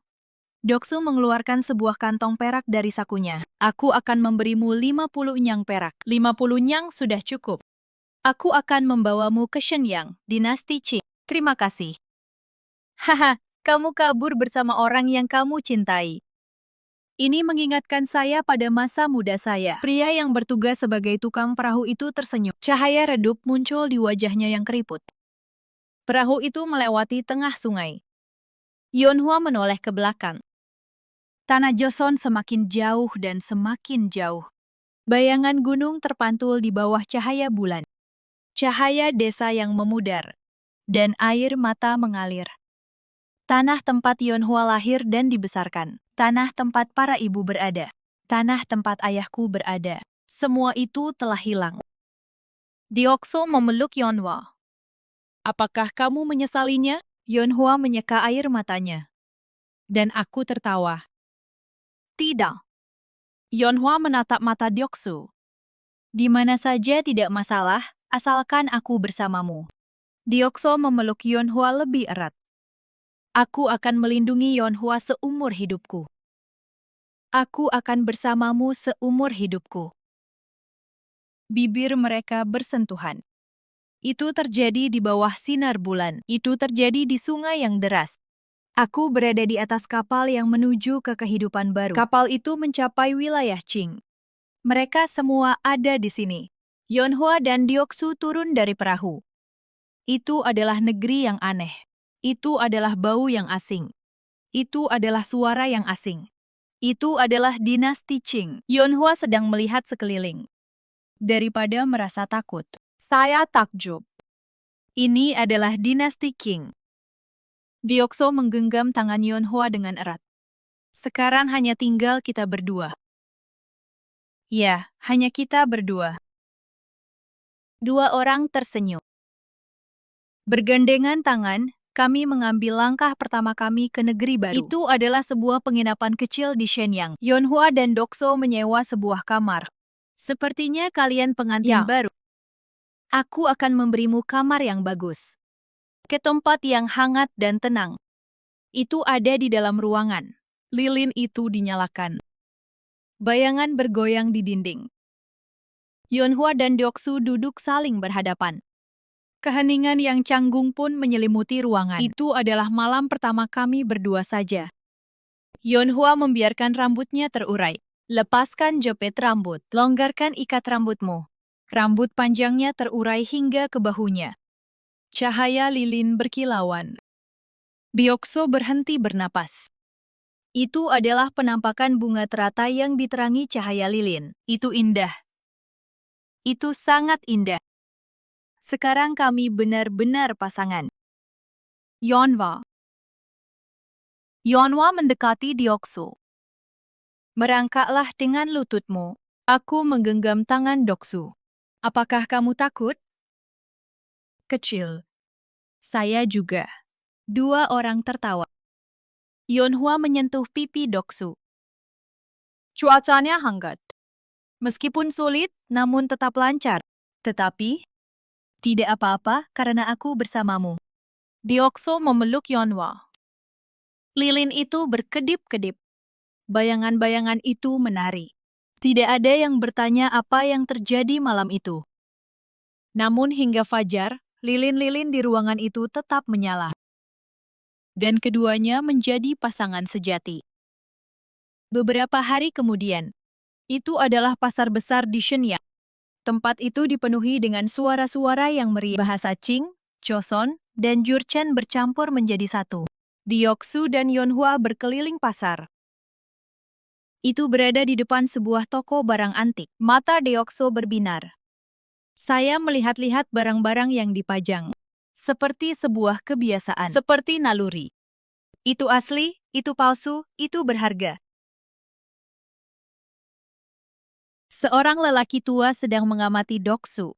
Dokso mengeluarkan sebuah kantong perak dari sakunya. Aku akan memberimu 50 nyang perak. 50 nyang sudah cukup. Aku akan membawamu ke Shenyang, dinasti Qing. Terima kasih. Haha, kamu kabur bersama orang yang kamu cintai. Ini mengingatkan saya pada masa muda saya. Pria yang bertugas sebagai tukang perahu itu tersenyum. Cahaya redup muncul di wajahnya yang keriput. Perahu itu melewati tengah sungai. Yeonhwa menoleh ke belakang. Tanah Joseon semakin jauh dan semakin jauh. Bayangan gunung terpantul di bawah cahaya bulan. Cahaya desa yang memudar. Dan air mata mengalir. Tanah tempat Yeonhwa lahir dan dibesarkan. Tanah tempat para ibu berada. Tanah tempat ayahku berada. Semua itu telah hilang. Deokso memeluk Yeonhwa. Apakah kamu menyesalinya? Yeonhwa menyeka air matanya. Dan aku tertawa. Tidak. Yeonhwa menatap mata Deokso. Di mana saja tidak masalah, asalkan aku bersamamu. Deokso memeluk Yeonhwa lebih erat. Aku akan melindungi Yeonhwa seumur hidupku. Aku akan bersamamu seumur hidupku. Bibir mereka bersentuhan. Itu terjadi di bawah sinar bulan. Itu terjadi di sungai yang deras. Aku berada di atas kapal yang menuju ke kehidupan baru. Kapal itu mencapai wilayah Qing. Mereka semua ada di sini. Yeonhwa dan Deokso turun dari perahu. Itu adalah negeri yang aneh. Itu adalah bau yang asing. Itu adalah suara yang asing. Itu adalah dinasti Qing. Yeonhwa sedang melihat sekeliling. Daripada merasa takut, saya takjub. Ini adalah dinasti Qing. Deokso menggenggam tangan Yeonhwa dengan erat. Sekarang hanya tinggal kita berdua. Ya, hanya kita berdua. Dua orang tersenyum. Bergandengan tangan, kami mengambil langkah pertama kami ke negeri baru. Itu adalah sebuah penginapan kecil di Shenyang. Yeonhwa dan Dokso menyewa sebuah kamar. Sepertinya kalian pengantin baru. Aku akan memberimu kamar yang bagus. Ke tempat yang hangat dan tenang. Itu ada di dalam ruangan. Lilin itu dinyalakan. Bayangan bergoyang di dinding. Yeonhwa dan Deokso duduk saling berhadapan. Keheningan yang canggung pun menyelimuti ruangan. Itu adalah malam pertama kami berdua saja. Yeonhwa membiarkan rambutnya terurai. Lepaskan jepit rambut. Longgarkan ikat rambutmu. Rambut panjangnya terurai hingga ke bahunya. Cahaya lilin berkilauan. Deokso berhenti bernapas. Itu adalah penampakan bunga teratai yang diterangi cahaya lilin. Itu indah. Itu sangat indah. Sekarang kami benar-benar pasangan. Yeonhwa. Yeonhwa mendekati Deokso. Merangkaklah dengan lututmu. Aku menggenggam tangan Deokso. Apakah kamu takut? Kecil. Saya juga. Dua orang tertawa. Yeonhwa menyentuh pipi Deokso. Cuacanya hangat. Meskipun sulit, namun tetap lancar. Tetapi, tidak apa-apa karena aku bersamamu. Deokso memeluk Yeonhwa. Lilin itu berkedip-kedip. Bayangan-bayangan itu menari. Tidak ada yang bertanya apa yang terjadi malam itu. Namun hingga fajar, lilin-lilin di ruangan itu tetap menyala. Dan keduanya menjadi pasangan sejati. Beberapa hari kemudian, itu adalah pasar besar di Shenyang. Tempat itu dipenuhi dengan suara-suara yang meriah. Bahasa Qing, Joseon, dan Jurchen bercampur menjadi satu. Deoksu dan Yeonhwa berkeliling pasar. Itu berada di depan sebuah toko barang antik. Mata Deokso berbinar. Saya melihat-lihat barang-barang yang dipajang. Seperti sebuah kebiasaan. Seperti naluri. Itu asli, itu palsu, itu berharga. Seorang lelaki tua sedang mengamati Doksu.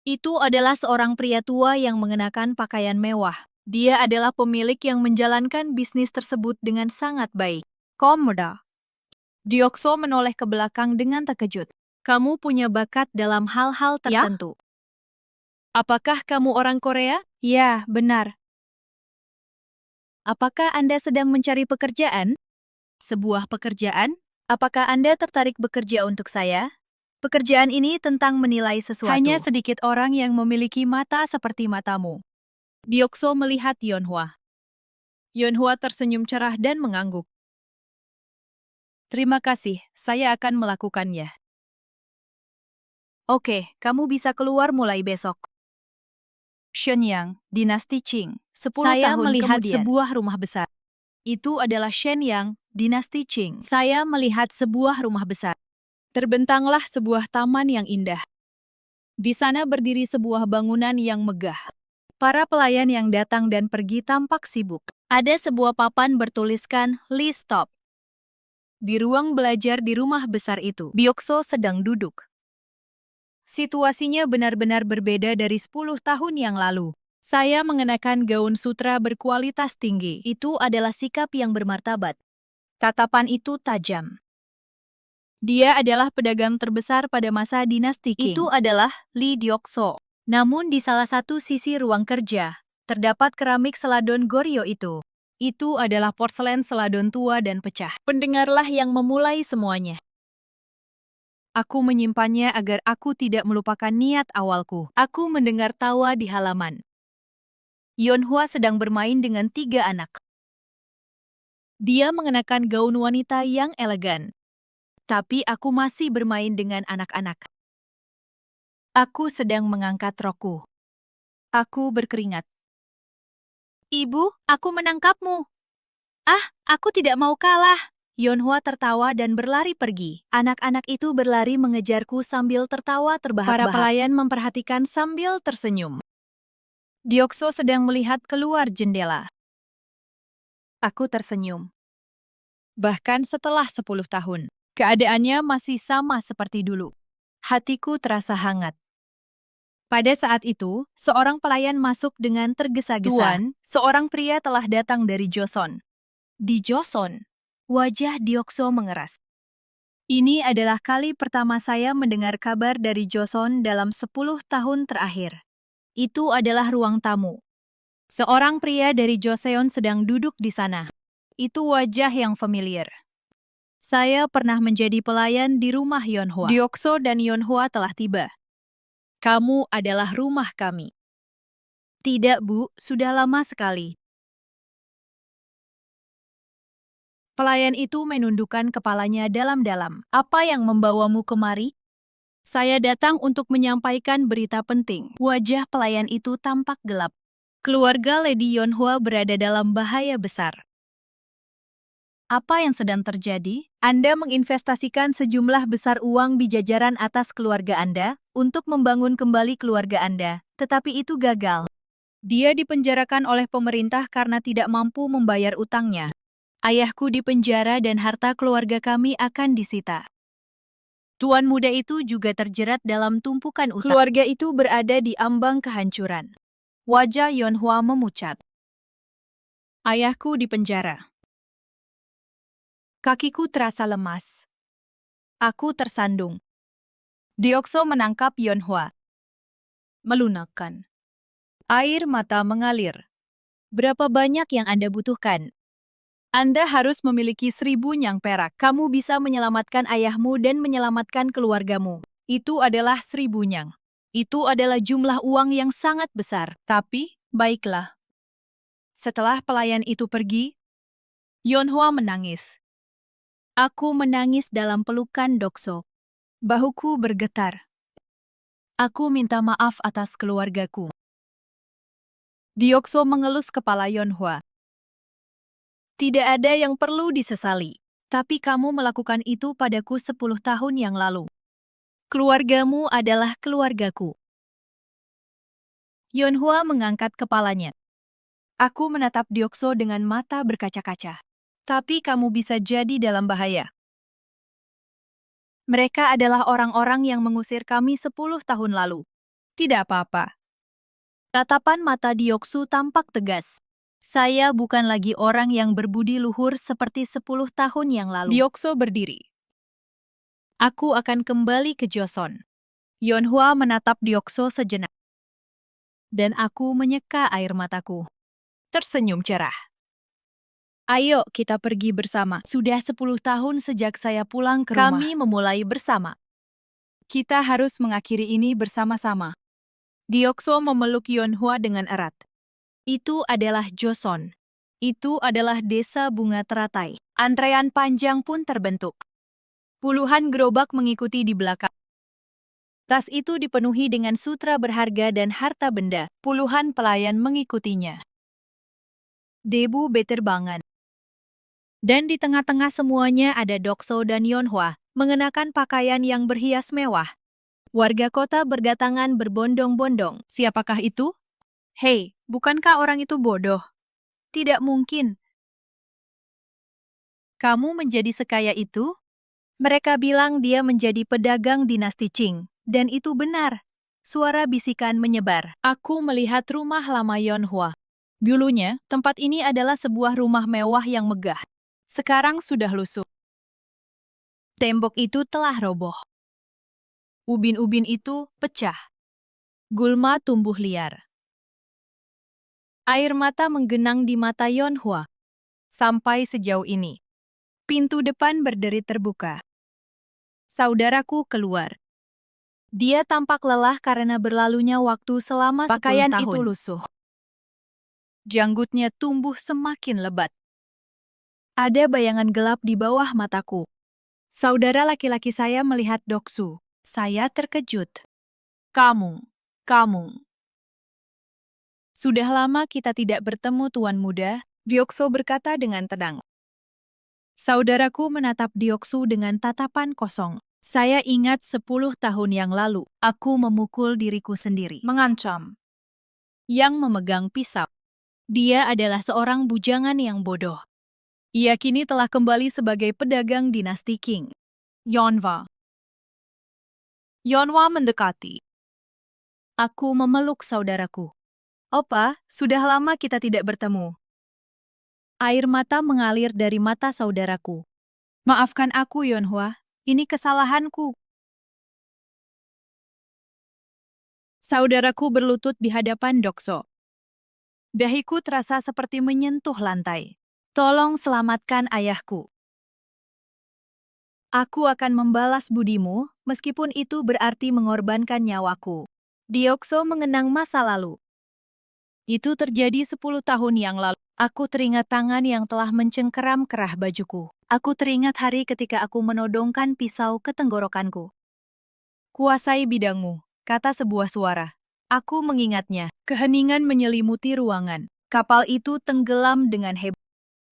Itu adalah seorang pria tua yang mengenakan pakaian mewah. Dia adalah pemilik yang menjalankan bisnis tersebut dengan sangat baik. Komoda. Deokso menoleh ke belakang dengan terkejut. Kamu punya bakat dalam hal-hal tertentu. Apakah kamu orang Korea? Ya, benar. Apakah Anda sedang mencari pekerjaan? Sebuah pekerjaan? Apakah Anda tertarik bekerja untuk saya? Pekerjaan ini tentang menilai sesuatu. Hanya sedikit orang yang memiliki mata seperti matamu. Deokso melihat Yeonhwa. Yeonhwa tersenyum cerah dan mengangguk. Terima kasih, saya akan melakukannya. Oke, kamu bisa keluar mulai besok. Shenyang, Dinasti Qing, 10 Saya tahun melihat kemudian. Sebuah rumah besar. Itu adalah Shenyang, Dinasti Qing. Saya melihat sebuah rumah besar. Terbentanglah sebuah taman yang indah. Di sana berdiri sebuah bangunan yang megah. Para pelayan yang datang dan pergi tampak sibuk. Ada sebuah papan bertuliskan "Please Stop". Di ruang belajar di rumah besar itu, Deokso sedang duduk. Situasinya benar-benar berbeda dari 10 tahun yang lalu. Saya mengenakan gaun sutra berkualitas tinggi. Itu adalah sikap yang bermartabat. Tatapan itu tajam. Dia adalah pedagang terbesar pada masa dinasti Qing. Itu adalah Lee Deokso. Namun di salah satu sisi ruang kerja, terdapat keramik seladon Goryeo itu. Itu adalah porselen seladon tua dan pecah. Pendengarlah yang memulai semuanya. Aku menyimpannya agar aku tidak melupakan niat awalku. Aku mendengar tawa di halaman. Yeonhwa sedang bermain dengan 3 anak. Dia mengenakan gaun wanita yang elegan. Tapi aku masih bermain dengan anak-anak. Aku sedang mengangkat rokku. Aku berkeringat. Ibu, aku menangkapmu. Ah, aku tidak mau kalah. Yeonhwa tertawa dan berlari pergi. Anak-anak itu berlari mengejarku sambil tertawa terbahak-bahak. Para pelayan memperhatikan sambil tersenyum. Deokso sedang melihat keluar jendela. Aku tersenyum. Bahkan setelah 10 tahun, keadaannya masih sama seperti dulu. Hatiku terasa hangat. Pada saat itu, seorang pelayan masuk dengan tergesa-gesa. Tuan, seorang pria telah datang dari Joseon. Di Joseon, wajah Deokso mengeras. Ini adalah kali pertama saya mendengar kabar dari Joseon dalam 10 tahun terakhir. Itu adalah ruang tamu. Seorang pria dari Joseon sedang duduk di sana. Itu wajah yang familiar. Saya pernah menjadi pelayan di rumah Yeonhwa. Deokso dan Yeonhwa telah tiba. Kamu adalah rumah kami. Tidak, Bu, sudah lama sekali. Pelayan itu menundukkan kepalanya dalam-dalam. Apa yang membawamu kemari? Saya datang untuk menyampaikan berita penting. Wajah pelayan itu tampak gelap. Keluarga Lady Yeonhwa berada dalam bahaya besar. Apa yang sedang terjadi? Anda menginvestasikan sejumlah besar uang di jajaran atas keluarga Anda untuk membangun kembali keluarga Anda, tetapi itu gagal. Dia dipenjarakan oleh pemerintah karena tidak mampu membayar utangnya. Ayahku dipenjara dan harta keluarga kami akan disita. Tuan muda itu juga terjerat dalam tumpukan utang. Keluarga itu berada di ambang kehancuran. Wajah Yeonhwa memucat. Ayahku dipenjara. Kakiku terasa lemas. Aku tersandung. Deokso menangkap Yeonhwa. melunakkan. Air mata mengalir. Berapa banyak yang Anda butuhkan? Anda harus memiliki 1.000 nyang perak. Kamu bisa menyelamatkan ayahmu dan menyelamatkan keluargamu. Itu adalah 1.000 nyang. Itu adalah jumlah uang yang sangat besar. Tapi, baiklah. Setelah pelayan itu pergi, Yonhwa menangis. Aku menangis dalam pelukan Dokso. Bahuku bergetar. Aku minta maaf atas keluargaku. Diokso mengelus kepala Yonhwa. Tidak ada yang perlu disesali. Tapi kamu melakukan itu padaku 10 tahun yang lalu. Keluargamu adalah keluargaku. Yonhwa mengangkat kepalanya. Aku menatap Diokso dengan mata berkaca-kaca. Tapi kamu bisa jadi dalam bahaya. Mereka adalah orang-orang yang mengusir kami 10 tahun lalu. Tidak apa-apa. Tatapan mata Dioksu tampak tegas. Saya bukan lagi orang yang berbudi luhur seperti 10 tahun yang lalu. Diokso berdiri. Aku akan kembali ke Joseon. Yonhwa menatap Diokso sejenak. Dan aku menyeka air mataku. Tersenyum cerah. Ayo kita pergi bersama. Sudah 10 tahun sejak saya pulang ke rumah. Kami memulai bersama. Kita harus mengakhiri ini bersama-sama. Diokso memeluk Yonhwa dengan erat. Itu adalah Joseon. Itu adalah desa bunga teratai. Antrean panjang pun terbentuk. Puluhan gerobak mengikuti di belakang. Tas itu dipenuhi dengan sutra berharga dan harta benda. Puluhan pelayan mengikutinya. Debu beterbangan. Dan di tengah-tengah semuanya ada Dokso dan Yonhwa, mengenakan pakaian yang berhias mewah. Warga kota berdatangan berbondong-bondong. Siapakah itu? Hei, bukankah orang itu bodoh? Tidak mungkin. Kamu menjadi sekaya itu? Mereka bilang dia menjadi pedagang dinasti Qing. Dan itu benar. Suara bisikan menyebar. Aku melihat rumah lama Yonhwa. Dulunya, tempat ini adalah sebuah rumah mewah yang megah. Sekarang sudah lusuh. Tembok itu telah roboh. Ubin-ubin itu pecah. Gulma tumbuh liar. Air mata menggenang di mata Yonhwa. Sampai sejauh ini. Pintu depan berderi terbuka. Saudaraku keluar. Dia tampak lelah karena berlalunya waktu selama 10 tahun. Pakaian itu lusuh. Janggutnya tumbuh semakin lebat. Ada bayangan gelap di bawah mataku. Saudara laki-laki saya melihat Doksu. Saya terkejut. Kamu. Sudah lama kita tidak bertemu, Tuan Muda, Diokso berkata dengan tenang. Saudaraku menatap Dioksu dengan tatapan kosong. Saya ingat 10 tahun yang lalu, aku memukul diriku sendiri. Mengancam. Yang memegang pisau. Dia adalah seorang bujangan yang bodoh. Ia kini telah kembali sebagai pedagang dinasti Qing. Yonhwa mendekati. Aku memeluk saudaraku. Opa, sudah lama kita tidak bertemu. Air mata mengalir dari mata saudaraku. Maafkan aku, Yonhwa. Ini kesalahanku. Saudaraku berlutut di hadapan Dokso. Dahiku terasa seperti menyentuh lantai. Tolong selamatkan ayahku. Aku akan membalas budimu, meskipun itu berarti mengorbankan nyawaku. Diokso mengenang masa lalu. Itu terjadi 10 tahun yang lalu. Aku teringat tangan yang telah mencengkeram kerah bajuku. Aku teringat hari ketika aku menodongkan pisau ke tenggorokanku. Kuasai bidangmu, kata sebuah suara. Aku mengingatnya. Keheningan menyelimuti ruangan. Kapal itu tenggelam dengan hebat.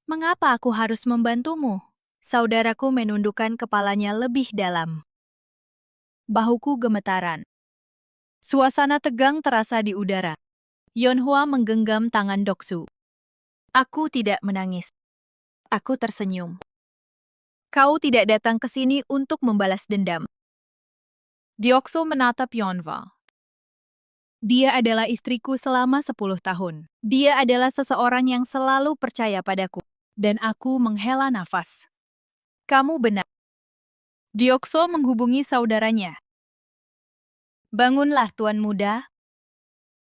Mengapa aku harus membantumu? Saudaraku menundukkan kepalanya lebih dalam. Bahuku gemetaran. Suasana tegang terasa di udara. Yonhwa menggenggam tangan Doksu. Aku tidak menangis. Aku tersenyum. Kau tidak datang ke sini untuk membalas dendam. Diokso menatap Yonhwa. Dia adalah istriku selama 10 tahun. Dia adalah seseorang yang selalu percaya padaku. Dan aku menghela nafas. Kamu benar. Diokso menghubungi saudaranya. Bangunlah, Tuan Muda.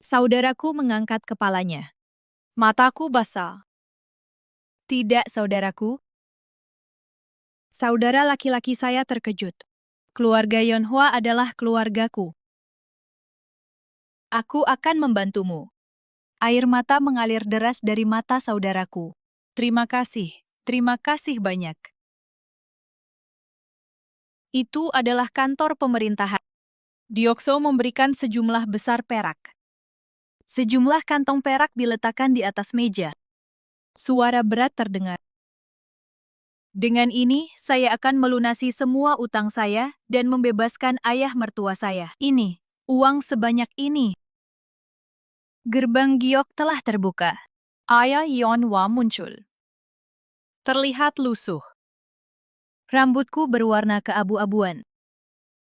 Saudaraku mengangkat kepalanya. Mataku basah. Tidak, saudaraku. Saudara laki-laki saya terkejut. Keluarga Yeonhwa adalah keluargaku. Aku akan membantumu. Air mata mengalir deras dari mata saudaraku. Terima kasih banyak. Itu adalah kantor pemerintahan. Deokso memberikan sejumlah besar perak. Sejumlah kantong perak diletakkan di atas meja. Suara berat terdengar. Dengan ini, saya akan melunasi semua utang saya dan membebaskan ayah mertua saya. Ini, uang sebanyak ini. Gerbang giok telah terbuka. Ayah Yeonhwa muncul. Terlihat lusuh. Rambutku berwarna keabu-abuan.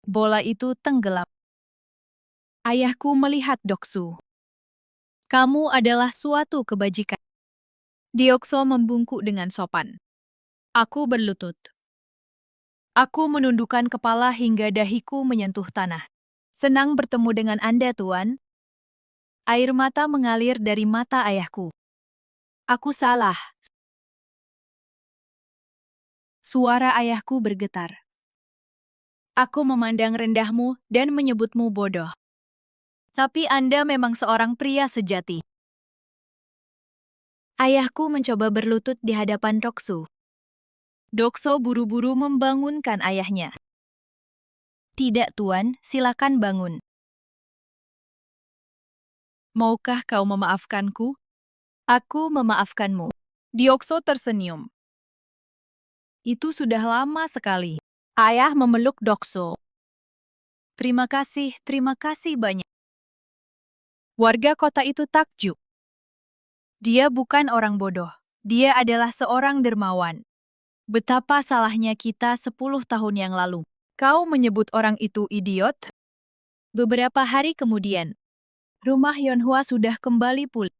Bola itu tenggelam. Ayahku melihat Doksu. Kamu adalah suatu kebajikan. Deokso membungkuk dengan sopan. Aku berlutut. Aku menundukkan kepala hingga dahiku menyentuh tanah. Senang bertemu dengan Anda, Tuan. Air mata mengalir dari mata ayahku. Aku salah. Suara ayahku bergetar. Aku memandang rendahmu dan menyebutmu bodoh. Tapi Anda memang seorang pria sejati. Ayahku mencoba berlutut di hadapan Doksu. Dokso buru-buru membangunkan ayahnya. Tidak, Tuan, silakan bangun. Maukah kau memaafkanku? Aku memaafkanmu. Deokso tersenyum. Itu sudah lama sekali. Ayah memeluk Dokso. Terima kasih banyak. Warga kota itu takjub. Dia bukan orang bodoh. Dia adalah seorang dermawan. Betapa salahnya kita 10 tahun yang lalu. Kau menyebut orang itu idiot? Beberapa hari kemudian, rumah Yeonhwa sudah kembali pulih.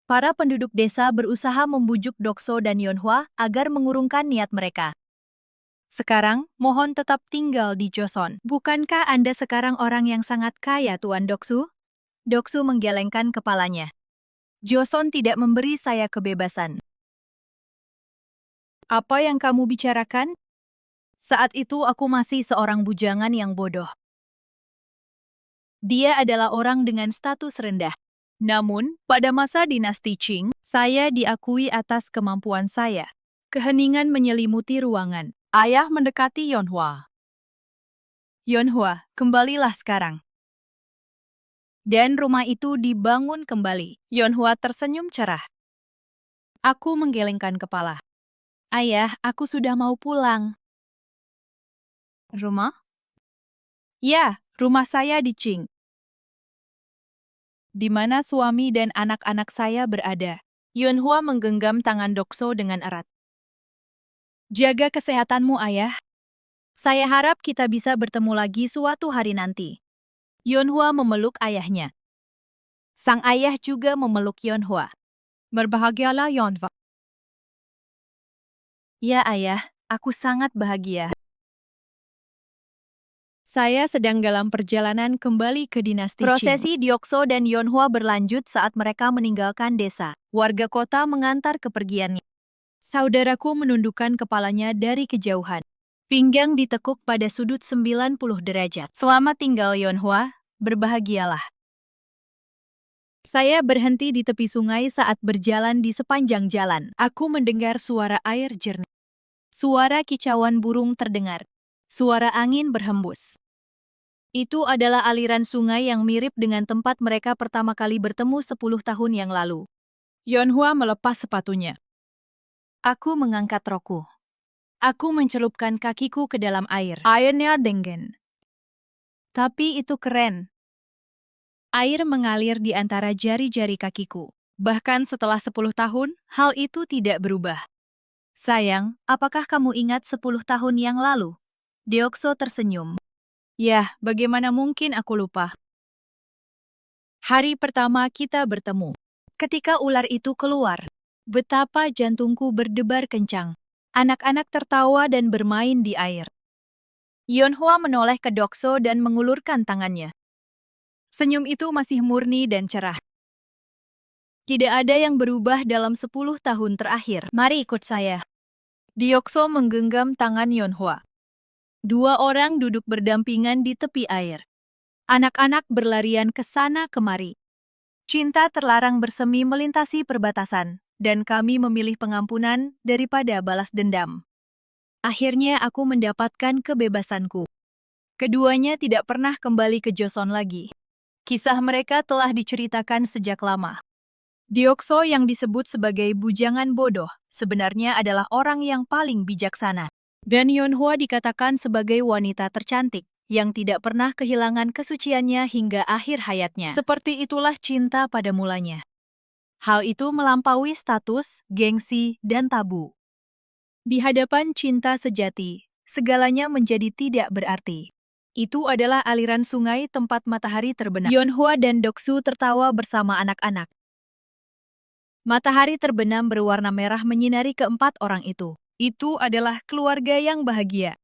Para penduduk desa berusaha membujuk Dokso dan Yeonhwa agar mengurungkan niat mereka. Sekarang, mohon tetap tinggal di Joseon. Bukankah Anda sekarang orang yang sangat kaya, Tuan Doksu? Doksu menggelengkan kepalanya. Joseon tidak memberi saya kebebasan. Apa yang kamu bicarakan? Saat itu aku masih seorang bujangan yang bodoh. Dia adalah orang dengan status rendah. Namun, pada masa dinasti Qing, saya diakui atas kemampuan saya. Keheningan menyelimuti ruangan. Ayah mendekati Yeonhwa. Yeonhwa, kembalilah sekarang. Dan rumah itu dibangun kembali. Yeonhwa tersenyum cerah. Aku menggelengkan kepala. Ayah, aku sudah mau pulang. Rumah? Ya, rumah saya di Qing. Di mana suami dan anak-anak saya berada. Yeonhwa menggenggam tangan Dokso dengan erat. Jaga kesehatanmu, ayah. Saya harap kita bisa bertemu lagi suatu hari nanti. Yeonhwa memeluk ayahnya. Sang ayah juga memeluk Yeonhwa. Berbahagialah, Yeonhwa. Ya, ayah, aku sangat bahagia. Saya sedang dalam perjalanan kembali ke dinasti Qing. Prosesi Deokso dan Yeonhwa berlanjut saat mereka meninggalkan desa. Warga kota mengantar kepergiannya. Saudaraku menundukkan kepalanya dari kejauhan. Pinggang ditekuk pada sudut 90 derajat. Selamat tinggal, Yeonhwa. Berbahagialah. Saya berhenti di tepi sungai saat berjalan di sepanjang jalan. Aku mendengar suara air jernih. Suara kicauan burung terdengar. Suara angin berhembus. Itu adalah aliran sungai yang mirip dengan tempat mereka pertama kali bertemu 10 tahun yang lalu. Yeonhwa melepas sepatunya. Aku mengangkat rokku. Aku mencelupkan kakiku ke dalam air. Airnya dingin. Tapi itu keren. Air mengalir di antara jari-jari kakiku. Bahkan setelah 10 tahun, hal itu tidak berubah. Sayang, apakah kamu ingat 10 tahun yang lalu? Deokso tersenyum. Yah, bagaimana mungkin aku lupa? Hari pertama kita bertemu. Ketika ular itu keluar, betapa jantungku berdebar kencang. Anak-anak tertawa dan bermain di air. Yeonhwa menoleh ke Dokso dan mengulurkan tangannya. Senyum itu masih murni dan cerah. Tidak ada yang berubah dalam 10 tahun terakhir. Mari ikut saya. Deokso menggenggam tangan Yeonhwa. Dua orang duduk berdampingan di tepi air. Anak-anak berlarian ke sana kemari. Cinta terlarang bersemi melintasi perbatasan, dan kami memilih pengampunan daripada balas dendam. Akhirnya aku mendapatkan kebebasanku. Keduanya tidak pernah kembali ke Joseon lagi. Kisah mereka telah diceritakan sejak lama. Deokso yang disebut sebagai bujangan bodoh sebenarnya adalah orang yang paling bijaksana. Dan Yeonhwa dikatakan sebagai wanita tercantik yang tidak pernah kehilangan kesuciannya hingga akhir hayatnya. Seperti itulah cinta pada mulanya. Hal itu melampaui status, gengsi, dan tabu. Di hadapan cinta sejati, segalanya menjadi tidak berarti. Itu adalah aliran sungai tempat matahari terbenam. Yeonhwa dan Doksu tertawa bersama anak-anak. Matahari terbenam berwarna merah menyinari keempat orang itu. Itu adalah keluarga yang bahagia.